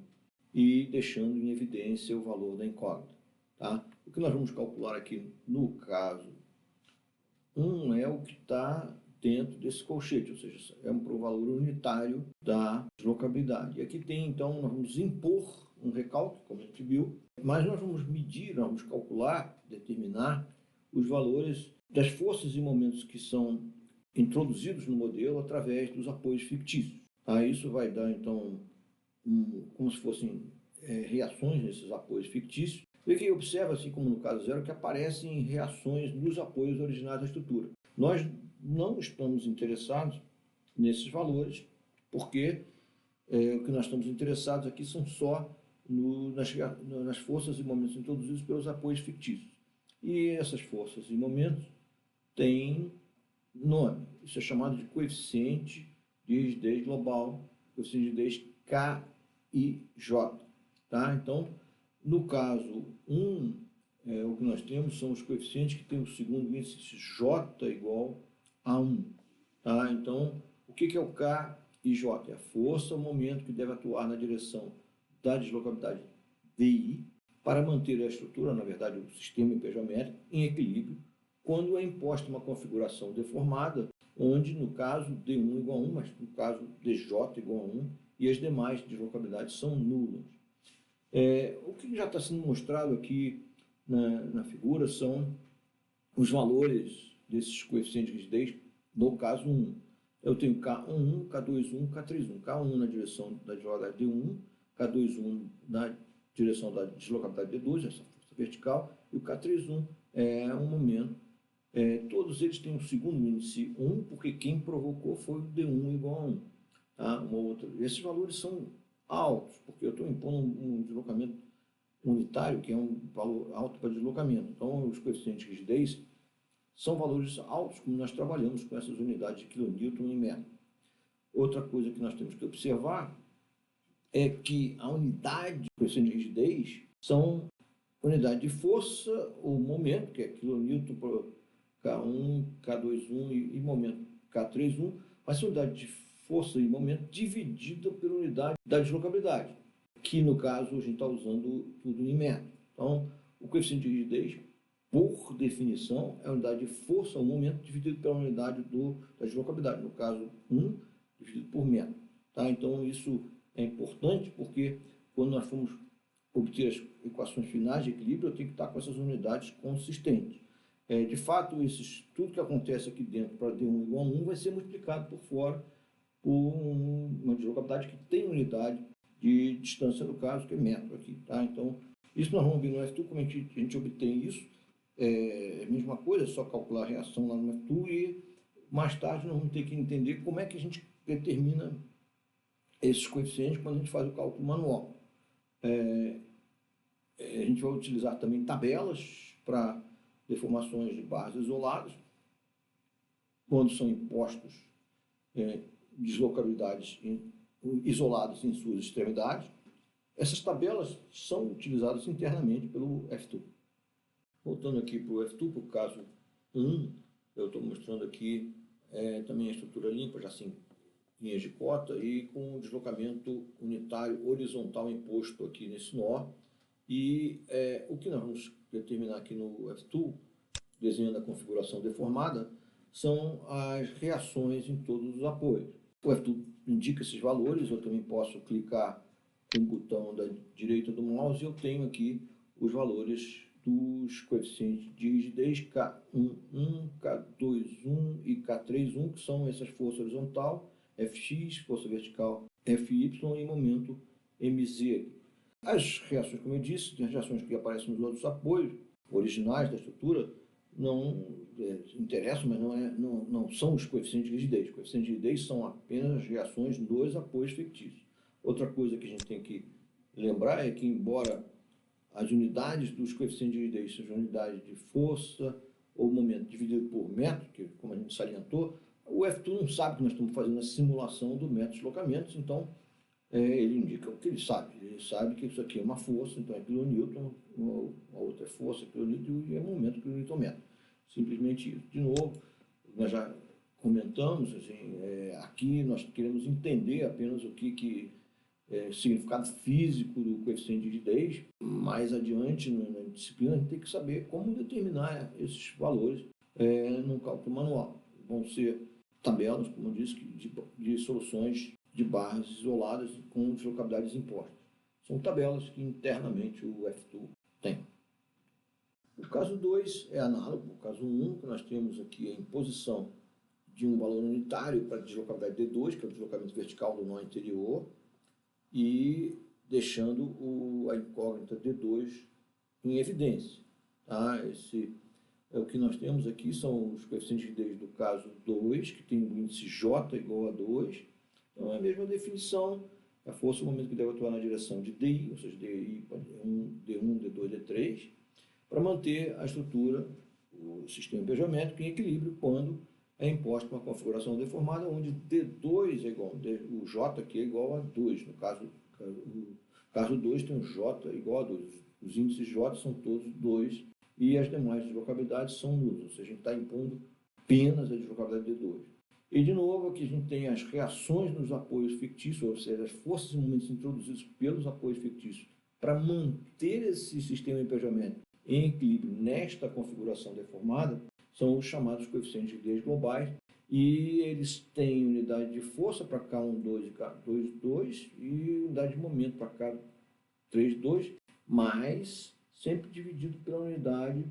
e deixando em evidência o valor da incógnita. Tá? O que nós vamos calcular aqui no caso 1 é o que está dentro desse colchete, ou seja, é um valor unitário da deslocabilidade. E aqui tem, então, nós vamos impor um recálculo, como a gente viu, mas nós vamos medir, nós vamos calcular, determinar os valores das forças e momentos que são introduzidos no modelo através dos apoios fictícios. Tá? Isso vai dar, então, como se fossem reações nesses apoios fictícios. E que observa, assim como no caso zero, que aparecem reações nos apoios originais da estrutura. Nós não estamos interessados nesses valores, porque o que nós estamos interessados aqui são só nas forças e momentos introduzidos pelos apoios fictícios. E essas forças e momentos têm nome. Isso é chamado de coeficiente de rigidez global, coeficiente de rigidez K e J. Tá? Então, no caso 1, o que nós temos são os coeficientes que têm o segundo índice J igual a 1. Tá? Então, o que é o K e J? É a força ou momento que deve atuar na direção da deslocabilidade DI para manter a estrutura, na verdade, o sistema empejométrico, em equilíbrio, quando é imposta uma configuração deformada, onde, no caso, D1 igual a 1, mas no caso DJ igual a 1, e as demais deslocabilidades são nulas. O que já está sendo mostrado aqui na figura são os valores desses coeficientes de rigidez no caso 1. Eu tenho K11, K21, K31. K1 na direção da deslocabilidade D1, K21 na direção da deslocabilidade D2, essa força vertical, e o K31 é um momento. Todos eles têm o segundo índice 1, porque quem provocou foi o D1 igual a 1. Tá? Esses valores são altos, porque eu estou impondo um deslocamento unitário, que é um valor alto para deslocamento. Então, os coeficientes de rigidez são valores altos, como nós trabalhamos com essas unidades de quilonewton e metro. Outra coisa que nós temos que observar é que a unidade de coeficiente de rigidez são unidade de força ou momento, que é quilonewton por K1, K21 e momento K31, mas a unidade de força e momento dividida pela unidade da deslocabilidade, que no caso a gente está usando tudo em metro. Então, o coeficiente de rigidez, por definição, é a unidade de força ou momento dividido pela unidade da deslocabilidade, no caso 1 dividido por metro. Tá? Então, isso é importante porque quando nós formos obter as equações finais de equilíbrio, eu tenho que estar com essas unidades consistentes. De fato, tudo que acontece aqui dentro para D1 igual a 1 vai ser multiplicado por fora por uma deslocabilidade que tem unidade de distância, no caso, que é metro aqui. Tá? Então, isso nós vamos ver no F2, como a gente obtém isso. É a mesma coisa, é só calcular a reação lá no F2 e mais tarde nós vamos ter que entender como é que a gente determina esses coeficientes quando a gente faz o cálculo manual. A gente vai utilizar também tabelas para deformações de barras isoladas, quando são impostos deslocabilidades isoladas em suas extremidades. Essas tabelas são utilizadas internamente pelo F2. Voltando aqui para o F2, para o caso 1, eu estou mostrando aqui também a estrutura limpa, já assim, linhas de cota, e com o deslocamento unitário horizontal imposto aqui nesse nó. E o que nós vamos determinar aqui no F2, desenhando a configuração deformada, são as reações em todos os apoios. O F2 indica esses valores, eu também posso clicar com o botão da direita do mouse e eu tenho aqui os valores dos coeficientes de rigidez K11, K21 e K31, que são essas forças horizontal, Fx, força vertical, Fy e momento Mz. As reações, como eu disse, as reações que aparecem nos outros apoios originais da estrutura não interessam, mas não são os coeficientes de rigidez. Os coeficientes de rigidez são apenas as reações dos apoios fictícios. Outra coisa que a gente tem que lembrar é que, embora as unidades dos coeficientes de rigidez sejam unidades de força ou momento dividido por metro, que como a gente salientou, o F2 não sabe que nós estamos fazendo a simulação do método de deslocamentos, então ele indica o que ele sabe. Ele sabe que isso aqui é uma força, então é quilonewton, a outra é força, quilonewton, e é momento, quilonewton metro. Simplesmente isso. De novo, nós já comentamos, assim, aqui nós queremos entender apenas o que significado físico do coeficiente de rigidez. Mais adiante na disciplina, a gente tem que saber como determinar esses valores no cálculo manual. Vão ser tabelas, como eu disse, de soluções de barras isoladas com deslocabilidades impostas. São tabelas que internamente o F2 tem. O caso 2 é análogo ao caso 1, que nós temos aqui a imposição de um valor unitário para a deslocabilidade D2, que é o deslocamento vertical do nó interior, e deixando a incógnita D2 em evidência. Tá? O que nós temos aqui são os coeficientes de rigidez do caso 2, que tem o índice J igual a 2. Então, é a mesma definição. A força no momento que deve atuar na direção de DI, ou seja, DI D1, D2, D3, para manter a estrutura, o sistema empejométrico em equilíbrio quando é imposta uma configuração deformada, onde D2 é igual, o J aqui é igual a 2. No caso 2 tem um J igual a 2. Os índices J são todos 2 e as demais deslocabilidades são nulas, ou seja, a gente está impondo apenas a deslocabilidade D2. E, de novo, aqui a gente tem as reações nos apoios fictícios, ou seja, as forças e momentos introduzidos pelos apoios fictícios para manter esse sistema empejométrico em equilíbrio nesta configuração deformada, são os chamados coeficientes de rigidez globais, e eles têm unidade de força para K12 e K22 e unidade de momento para K32, mas sempre dividido pela unidade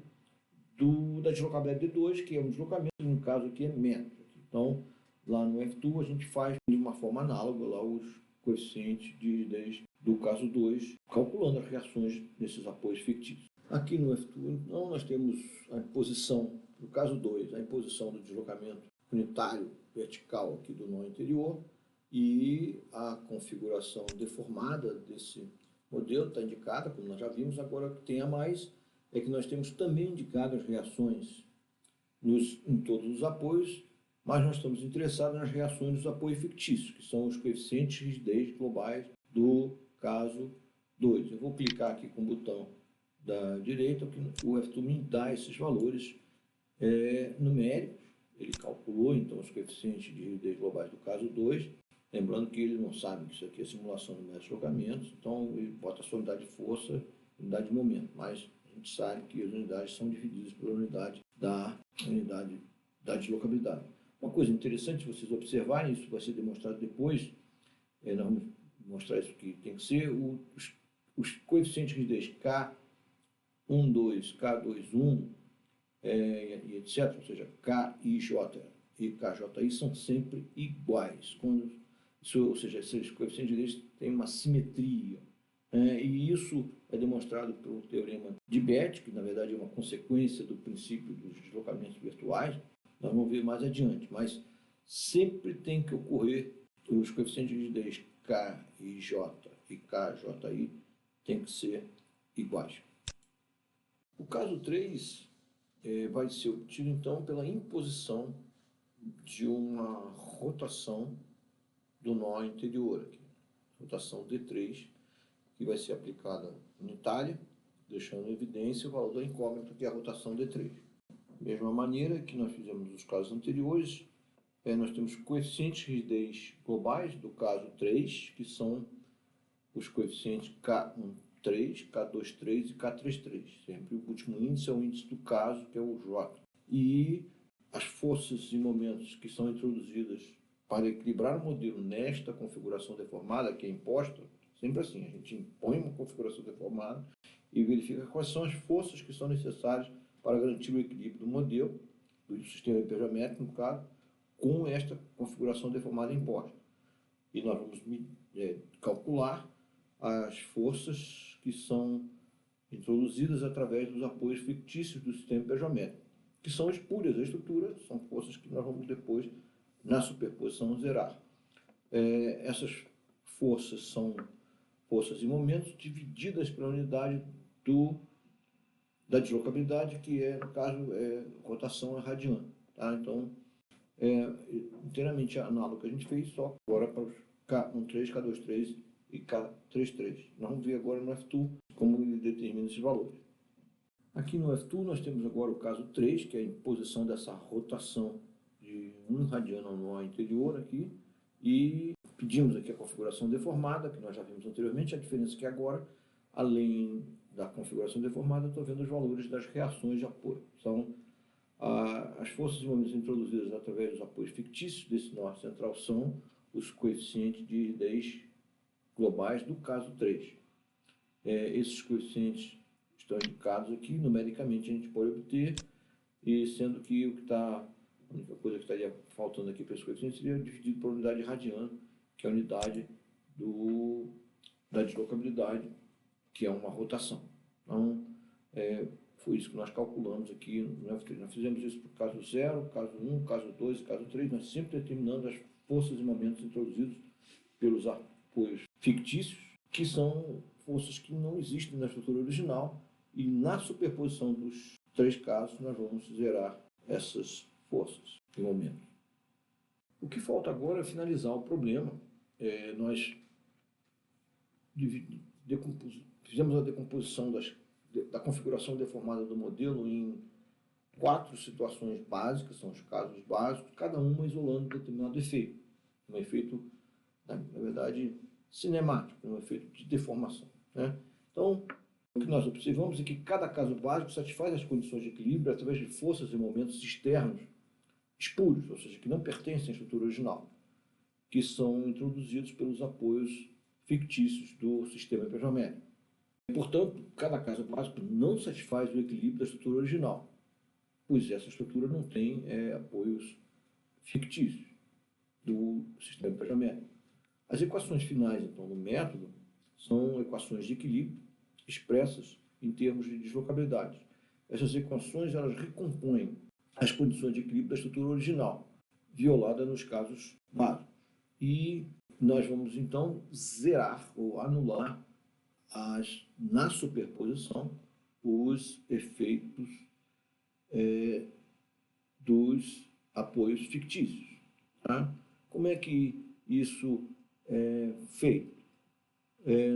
da deslocabilidade D2, que é um deslocamento, no caso aqui é metro. Então, lá no F2 a gente faz de uma forma análoga lá os coeficientes de rigidez do caso 2, calculando as reações nesses apoios fictícios. Aqui no F2, então, nós temos a imposição, no caso 2, a imposição do deslocamento unitário vertical aqui do nó interior e a configuração deformada desse modelo está indicada, como nós já vimos. Agora, o que tem a mais é que nós temos também indicado as reações em todos os apoios, mas nós estamos interessados nas reações dos apoios fictícios, que são os coeficientes de rigidez globais do caso 2. Eu vou clicar aqui com o botão da direita, que o F2 me dá esses valores numéricos. Ele calculou, então, os coeficientes de rigidez globais do caso 2, lembrando que ele não sabe que isso aqui é simulação de deslocamentos, então ele bota a sua unidade de força, unidade de momento, mas a gente sabe que as unidades são divididas pela unidade da deslocabilidade. Uma coisa interessante vocês observarem, isso vai ser demonstrado depois, nós vamos mostrar isso que tem que ser, os coeficientes de rigidez K12, K21, e etc., ou seja, KIJ e KJI são sempre iguais. Ou seja, esses coeficientes de rigidez têm uma simetria. E isso é demonstrado pelo teorema de Betti, que na verdade é uma consequência do princípio dos deslocamentos virtuais. Nós vamos ver mais adiante, mas sempre tem que ocorrer os coeficientes de rigidez KIJ e KJI têm que ser iguais. O caso 3 vai ser obtido, então, pela imposição de uma rotação do nó interior, aqui, rotação D3, que vai ser aplicada unitária, deixando em evidência o valor da incógnita, que é a rotação D3. Da mesma maneira que nós fizemos nos casos anteriores, nós temos coeficientes de rigidez globais do caso 3, que são os coeficientes K13, K23 e K33. Sempre o último índice é o índice do caso, que é o J. E as forças e momentos que são introduzidas para equilibrar o modelo nesta configuração deformada, que é imposta, sempre assim, a gente impõe uma configuração deformada e verifica quais são as forças que são necessárias para garantir o equilíbrio do modelo, do sistema empejométrico, no caso, com esta configuração deformada imposta. E nós vamos calcular as forças que são introduzidas através dos apoios fictícios do sistema empejométrico, que são espúrias da estrutura, são forças que nós vamos depois, na superposição, zerar. Essas forças são forças e momentos divididas pela unidade da deslocabilidade, que no caso, rotação radiana. Tá? Então, inteiramente análogo que a gente fez, só agora para os K13, K23 e K33. Nós vamos ver agora no F2 como ele determina esses valores. Aqui no F2 nós temos agora o caso 3, que é a imposição dessa rotação de 1 radiano ao nó interior aqui, e pedimos aqui a configuração deformada, que nós já vimos anteriormente. A diferença é que agora, além da configuração deformada, eu estou vendo os valores das reações de apoio. São as forças e momentos introduzidas através dos apoios fictícios desse nó central são os coeficientes de rigidez globais do caso 3. Esses coeficientes estão indicados aqui, numericamente a gente pode obter, e sendo que a única coisa que estaria faltando aqui para esse coeficiente seria dividido por unidade radiana, que é a unidade da deslocabilidade, que é uma rotação. Então, foi isso que nós calculamos aqui no F3. Nós fizemos isso para o caso 0, caso 1, caso 2 e caso 3, nós sempre determinando as forças e momentos introduzidos pelos apoios fictícios, que são forças que não existem na estrutura original, e na superposição dos 3 casos nós vamos zerar essas forças e momentos. O que falta agora é finalizar o problema. Nós fizemos a decomposição da configuração deformada do modelo em 4 situações básicas, são os casos básicos, cada uma isolando determinado efeito. Um efeito, na verdade, cinemático, um efeito de deformação, né? Então, o que nós observamos é que cada caso básico satisfaz as condições de equilíbrio através de forças e momentos externos espúrios, ou seja, que não pertencem à estrutura original, que são introduzidos pelos apoios fictícios do sistema hipergeométrico. Portanto, cada caso básico não satisfaz o equilíbrio da estrutura original, pois essa estrutura não tem apoios fictícios do sistema hipergeométrico. As equações finais, então, do método são equações de equilíbrio expressas em termos de deslocabilidade. Essas equações elas recompõem as condições de equilíbrio da estrutura original, violada nos casos básicos. E nós vamos, então, zerar ou anular na superposição os efeitos dos apoios fictícios. Tá? Como é que isso é feito?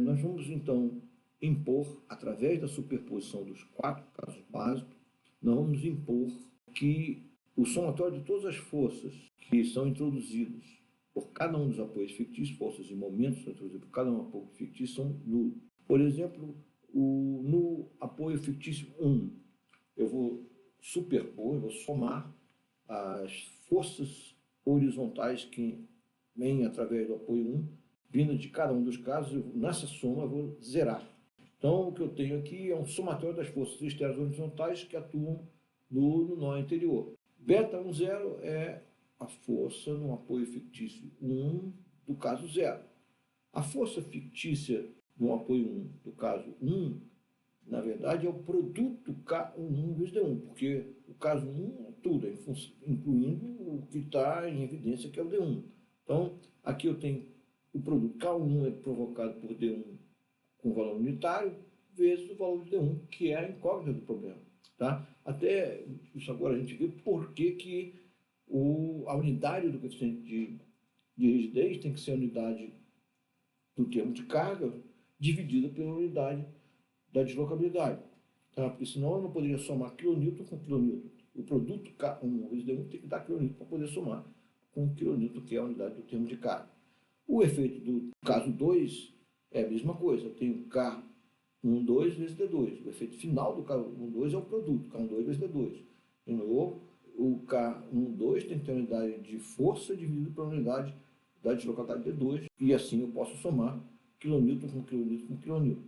Nós vamos, então, impor, através da superposição dos 4 casos básicos, nós vamos impor que o somatório de todas as forças que são introduzidas por cada um dos apoios fictícios, forças e momentos introduzidos por cada um dos apoios fictícios, são nulos. Por exemplo, no apoio fictício 1, eu vou superpor, eu vou somar as forças horizontais que vêm através do apoio 1, vindo de cada um dos casos, nessa soma eu vou zerar. Então, o que eu tenho aqui é um somatório das forças externas horizontais que atuam no nó anterior. Beta 10 é a força no apoio fictício 1 do caso 0. A força fictícia no apoio 1 do caso 1, na verdade, é o produto K11 vezes D1, porque o caso 1 é tudo, incluindo o que está em evidência, que é o D1. Então, aqui eu tenho o produto K1 é provocado por D1 com valor unitário, vezes o valor de D1, que é a incógnita do problema. Tá? Até isso agora a gente vê por que a unidade do coeficiente de rigidez tem que ser a unidade do termo de carga dividida pela unidade da deslocabilidade. Tá? Porque senão eu não poderia somar quilonewton com quilonewton. O produto K1 vezes D1 tem que dar quilonewton para poder somar com quilonewton, que é a unidade do termo de carga. O efeito do caso 2 é a mesma coisa. Eu tenho K12 vezes D2. O efeito final do K12 é o produto, K12 vezes D2. De novo, o K12 tem que ter a unidade de força dividido pela unidade da deslocabilidade D2, e assim eu posso somar quilonewton com quilonewton com quilonewton.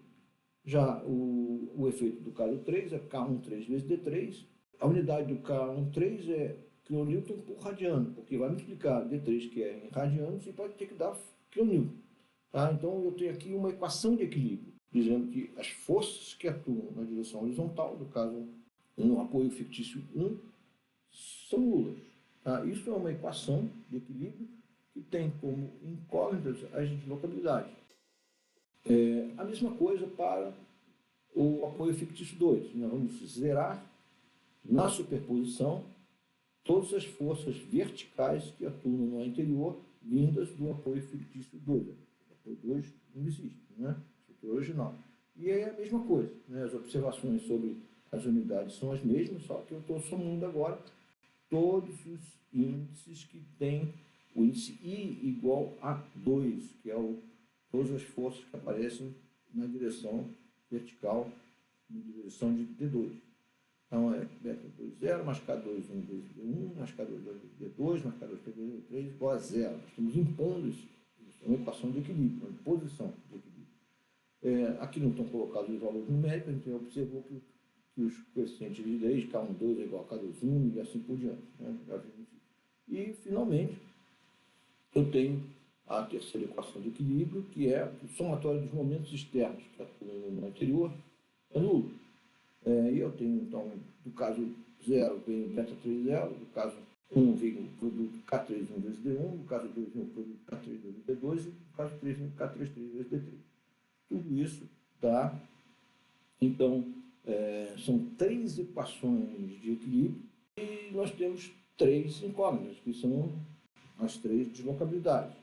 Já o efeito do caso 3 é K13 vezes D3. A unidade do K13 é quilonewton por radiano, porque vai multiplicar D3, que é em radianos, e pode ter que dar quilonewton. Tá? Então, eu tenho aqui uma equação de equilíbrio, dizendo que as forças que atuam na direção horizontal, no caso, no apoio fictício 1, são nulas. Tá? Isso é uma equação de equilíbrio que tem como incógnitas as deslocabilidades. A mesma coisa para o apoio fictício 2. Nós vamos zerar na superposição todas as forças verticais que atuam no interior, vindas do apoio fictício 2. O apoio 2 não existe, né? Estrutura original. E é a mesma coisa, né? As observações sobre as unidades são as mesmas, só que eu estou somando agora todos os índices que têm o índice I igual a 2, que é todas as forças que aparecem na direção vertical, na direção de D2. Então, é beta 2, 0, mais K2, 1 vezes D1, mais K2, 2 vezes D2, mais K2, 3 vezes D3, igual a 0. Nós estamos impondo isso. Isso é uma equação de equilíbrio, uma imposição de equilíbrio. Aqui não estão colocados os valores numéricos, a gente observou que os coeficientes de rigidez, K12 é igual a K21 e assim por diante. Né? E, finalmente, eu tenho a terceira equação de equilíbrio, que é o somatório dos momentos externos, que atuam no anterior, é nulo. E eu tenho, então, do caso 0, vem o beta 3, 0, do caso 1 vem o produto K3, 1 vezes D1, do caso 2 vem o produto K3 vezes D2, e do caso 3 vem o K3, 3 vezes D3. Tudo isso dá, então, são 3 equações de equilíbrio, e nós temos 3 incógnitas, que são as 3 deslocabilidades.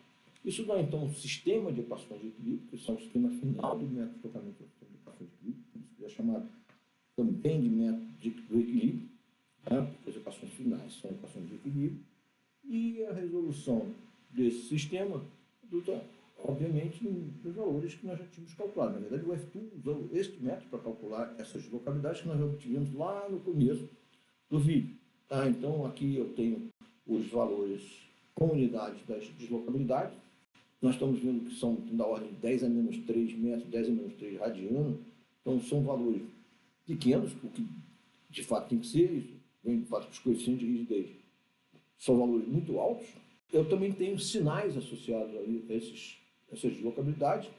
Isso dá, então, um sistema de equações de equilíbrio, que são o sistema final do método de deslocamento do sistema de equações de equilíbrio, por isso que é chamado também de método do equilíbrio, né? Porque as equações finais são equações de equilíbrio, e a resolução desse sistema resulta, obviamente, dos valores que nós já tínhamos calculado. Na verdade, o F2 usou este método para calcular essas deslocabilidades que nós obtivemos lá no começo do vídeo. Tá? Então, aqui eu tenho os valores com unidades das deslocabilidades. Nós estamos vendo que são da ordem de 10 a menos 3 metros, 10 a menos 3 radiano. Então, são valores pequenos, o que de fato tem que ser, isso vem de fato dos coeficientes de rigidez. São valores muito altos. Eu também tenho sinais associados a essas deslocabilidades,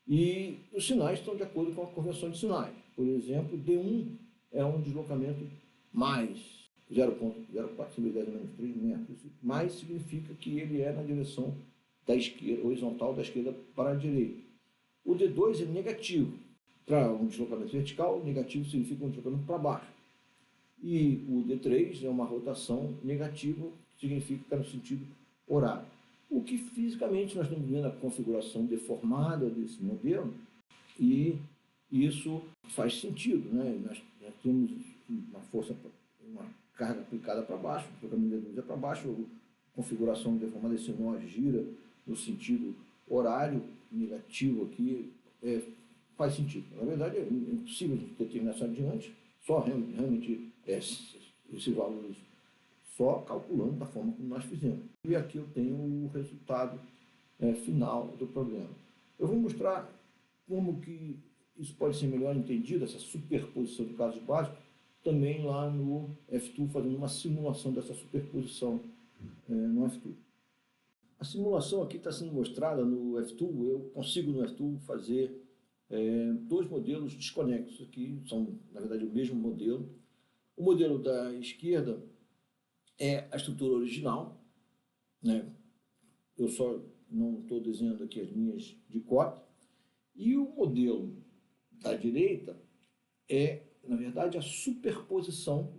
e os sinais estão de acordo com a convenção de sinais. Por exemplo, D1 é um deslocamento mais 0,04 sobre 10 a menos 3 metros. Mais significa que ele é na direção da esquerda, horizontal da esquerda para a direita. O D2 é negativo. Para um deslocamento vertical, negativo significa um deslocamento para baixo. E o D3 é uma rotação negativa, significa que está no sentido horário. O que fisicamente nós estamos vendo a configuração deformada desse modelo, e isso faz sentido, né? Nós temos uma força, uma carga aplicada para baixo, o deslocamento D2 é para baixo, a configuração deformada desse nó gira no sentido horário, negativo aqui, faz sentido. Na verdade, é impossível determinar isso adiante, só realmente esses valores só calculando da forma como nós fizemos. E aqui eu tenho o resultado final do problema. Eu vou mostrar como que isso pode ser melhor entendido, essa superposição de casos básicos, também lá no F2, fazendo uma simulação dessa superposição no F2. A simulação aqui está sendo mostrada no F2, eu consigo no F2 fazer 2 modelos desconexos, que são, na verdade, o mesmo modelo. O modelo da esquerda é a estrutura original, né? Eu só não estou desenhando aqui as linhas de corte. E o modelo da direita é, na verdade, a superposição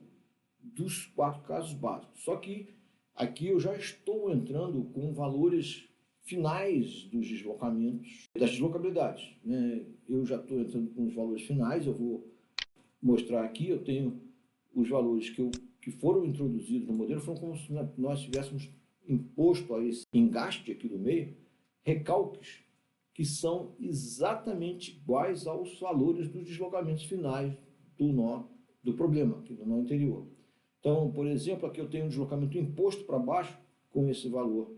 dos 4 casos básicos. Só que aqui eu já estou entrando com valores finais dos deslocamentos, das deslocabilidades, né? Eu já estou entrando com os valores finais, eu vou mostrar aqui, eu tenho os valores que foram introduzidos no modelo, foram como se nós tivéssemos imposto a esse engaste aqui do meio, recalques que são exatamente iguais aos valores dos deslocamentos finais do nó, do problema, aqui do nó anterior. Então, por exemplo, aqui eu tenho um deslocamento imposto para baixo com esse valor,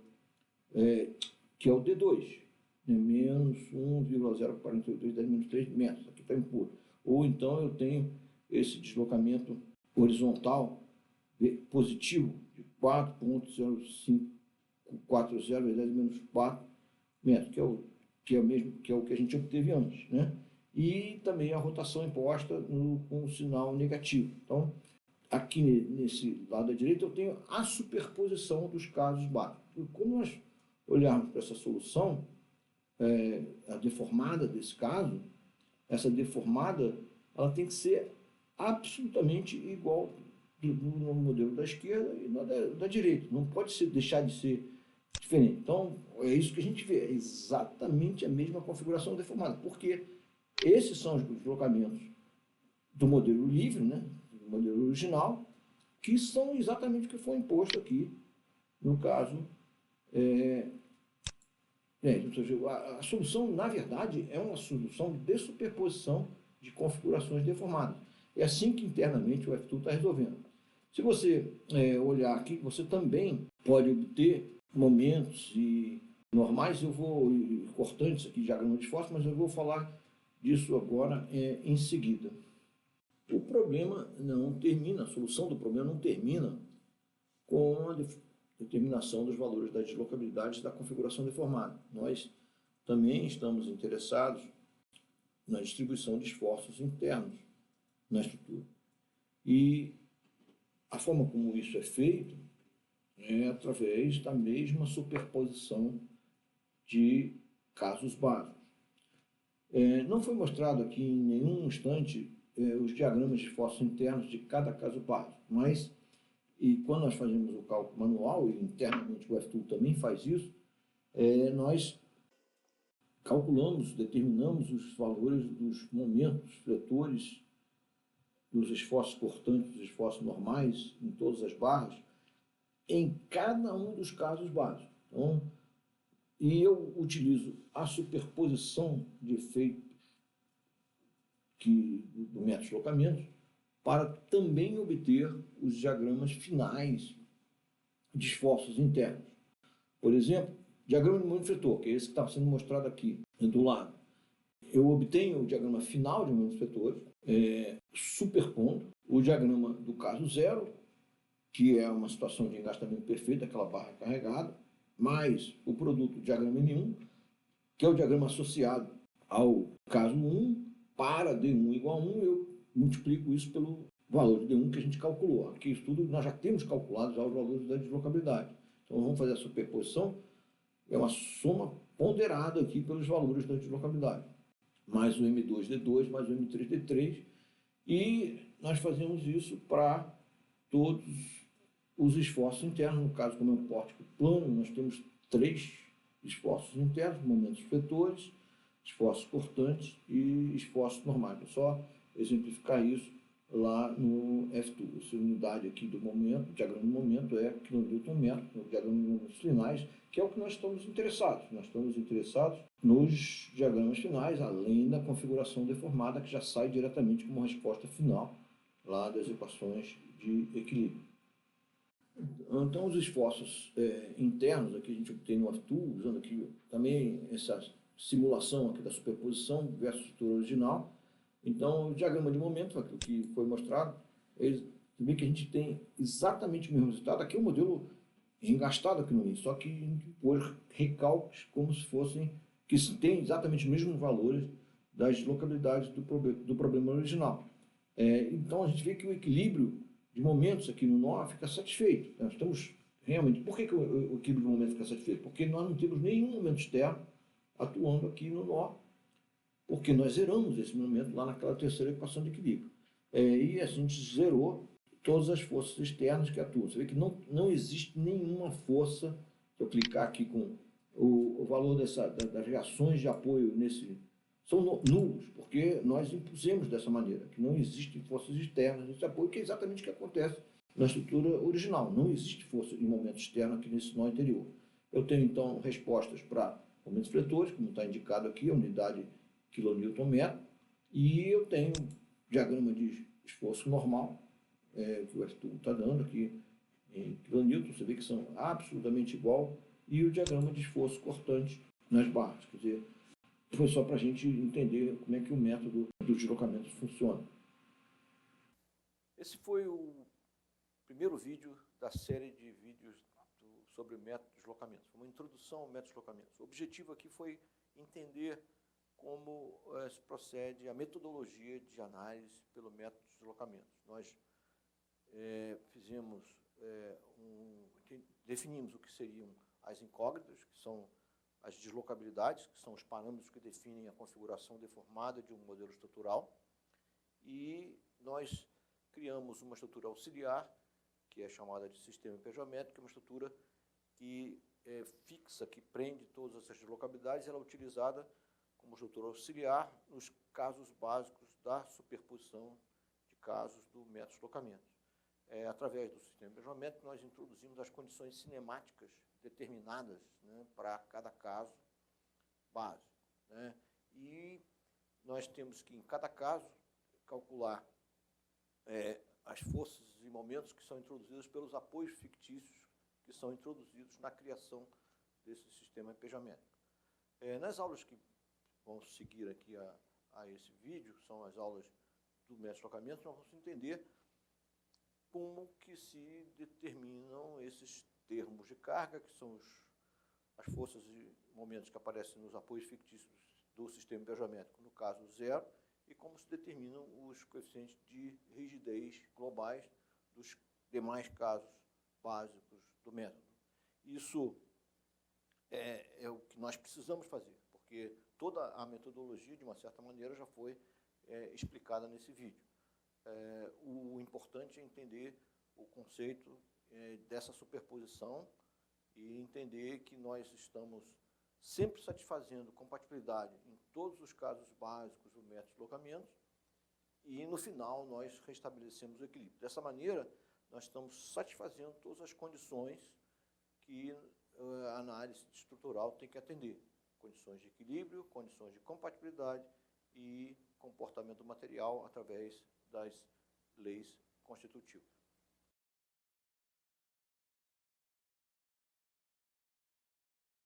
que é o D2, né, menos 1,042 10 menos 3 metros, aqui está imposto. Ou então eu tenho esse deslocamento horizontal positivo de 4,0540 vezes 10 menos 4 metros, que é o que a gente obteve antes, né? E também a rotação imposta com o sinal negativo. Então, aqui nesse lado da direita eu tenho a superposição dos casos básicos. E quando nós olharmos para essa solução, a deformada desse caso, essa deformada ela tem que ser absolutamente igual no modelo da esquerda e no da direita. Não pode deixar de ser diferente. Então, é isso que a gente vê, é exatamente a mesma configuração deformada, porque esses são os deslocamentos do modelo livre, né, do modelo original, que são exatamente o que foi imposto aqui, no caso Ou seja, a solução, na verdade, é uma solução de superposição de configurações deformadas. É assim que internamente o F-Tool está resolvendo. Se você olhar aqui, você também pode obter momentos normais. Eu vou cortando isso aqui, diagrama de esforço, mas eu vou falar disso agora em seguida. O problema não termina, a solução do problema não termina com a determinação dos valores das deslocabilidades da configuração deformada. Nós também estamos interessados na distribuição de esforços internos na estrutura. E a forma como isso é feito é através da mesma superposição de casos básicos. Não foi mostrado aqui em nenhum instante os diagramas de esforços internos de cada caso básico, mas quando nós fazemos o cálculo manual, e internamente o F-Tool também faz isso, nós calculamos, determinamos os valores dos momentos fletores, dos esforços cortantes, dos esforços normais, em todas as barras, em cada um dos casos básicos. Então, e eu utilizo a superposição de efeitos do método de deslocamento para também obter os diagramas finais de esforços internos. Por exemplo, diagrama de momento fletor, que é esse que está sendo mostrado aqui do lado. Eu obtenho o diagrama final de momentos fletores, superpondo o diagrama do caso zero, que é uma situação de engastamento perfeito, aquela barra carregada, mais o produto diagrama M1, que é o diagrama associado ao caso 1, para D1 igual a 1, eu multiplico isso pelo valor de D1 que a gente calculou. Aqui isso tudo nós já temos calculado já os valores da deslocabilidade. Então vamos fazer a superposição, é uma soma ponderada aqui pelos valores da deslocabilidade. Mais o M2D2, mais o M3D3, e nós fazemos isso para todos os esforços internos. No caso, como é um pórtico plano, nós temos 3 esforços internos, momentos fletores, esforços cortantes e esforços normais. Vou só exemplificar isso lá no F-Tool. Essa unidade aqui do momento, o diagrama do momento é kN/m, o diagrama de momentos finais, que é o que nós estamos interessados. Nós estamos interessados nos diagramas finais, além da configuração deformada, que já sai diretamente como resposta final lá das equações de equilíbrio. Então, os esforços internos aqui a gente obtém no F-Tool, usando aqui também essa simulação aqui da superposição versus estrutura original. Então, o diagrama de momento, aquilo que foi mostrado, você vê que a gente tem exatamente o mesmo resultado. Aqui é o modelo engastado aqui no início, só que por recálculos como se fossem, que tem exatamente os mesmos valores das deslocabilidades do problema original. Então, a gente vê que o equilíbrio de momentos aqui no nó fica satisfeito. Nós estamos realmente... Por que o equilíbrio de momentos fica satisfeito? Porque nós não temos nenhum momento externo atuando aqui no nó, porque nós zeramos esse momento lá naquela terceira equação de equilíbrio. E a gente zerou todas as forças externas que atuam. Você vê que não existe nenhuma força, se eu clicar aqui com o valor das reações de apoio são nulos, porque nós impusemos dessa maneira, que não existem forças externas nesse apoio, que é exatamente o que acontece na estrutura original. Não existe força em momento externo aqui nesse nó interior. Eu tenho, então, respostas para momentos fletores, como está indicado aqui, a unidade kN/m, e eu tenho diagrama de esforço normal, que o F-Tool está dando aqui em kN, você vê que são absolutamente igual, e o diagrama de esforço cortante nas barras. Quer dizer, foi só para a gente entender como é que o método dos deslocamentos funciona. Esse foi o primeiro vídeo da série de vídeos sobre o método de deslocamento. Foi uma introdução ao método de deslocamento. O objetivo aqui foi entender como se procede a metodologia de análise pelo método de deslocamento. Nós definimos o que seriam as incógnitas, que são as deslocabilidades, que são os parâmetros que definem a configuração deformada de um modelo estrutural, e nós criamos uma estrutura auxiliar, que é chamada de sistema empejométrico, que é uma estrutura que fixa, que prende todas essas deslocabilidades. Ela é utilizada como estrutura auxiliar nos casos básicos da superposição de casos do método de deslocamento. através do sistema de emparejamento, nós introduzimos as condições cinemáticas determinadas, né, para cada caso básico, né? E nós temos que, em cada caso, calcular as forças e momentos que são introduzidos pelos apoios fictícios que são introduzidos na criação desse sistema de emparejamento. Nas aulas que vão seguir aqui a esse vídeo, são as aulas do método de deslocamento, nós vamos entender como que se determinam esses termos de carga, que são as forças e momentos que aparecem nos apoios fictícios do sistema emparejamento, no caso zero, e como se determinam os coeficientes de rigidez globais dos demais casos básicos do método. Isso é o que nós precisamos fazer, porque toda a metodologia, de uma certa maneira, já foi explicada nesse vídeo. O importante é entender o conceito dessa superposição e entender que nós estamos sempre satisfazendo compatibilidade em todos os casos básicos do método de deslocamento e, no final, nós restabelecemos o equilíbrio. Dessa maneira, nós estamos satisfazendo todas as condições que a análise estrutural tem que atender. Condições de equilíbrio, condições de compatibilidade e comportamento do material através das leis constitutivas.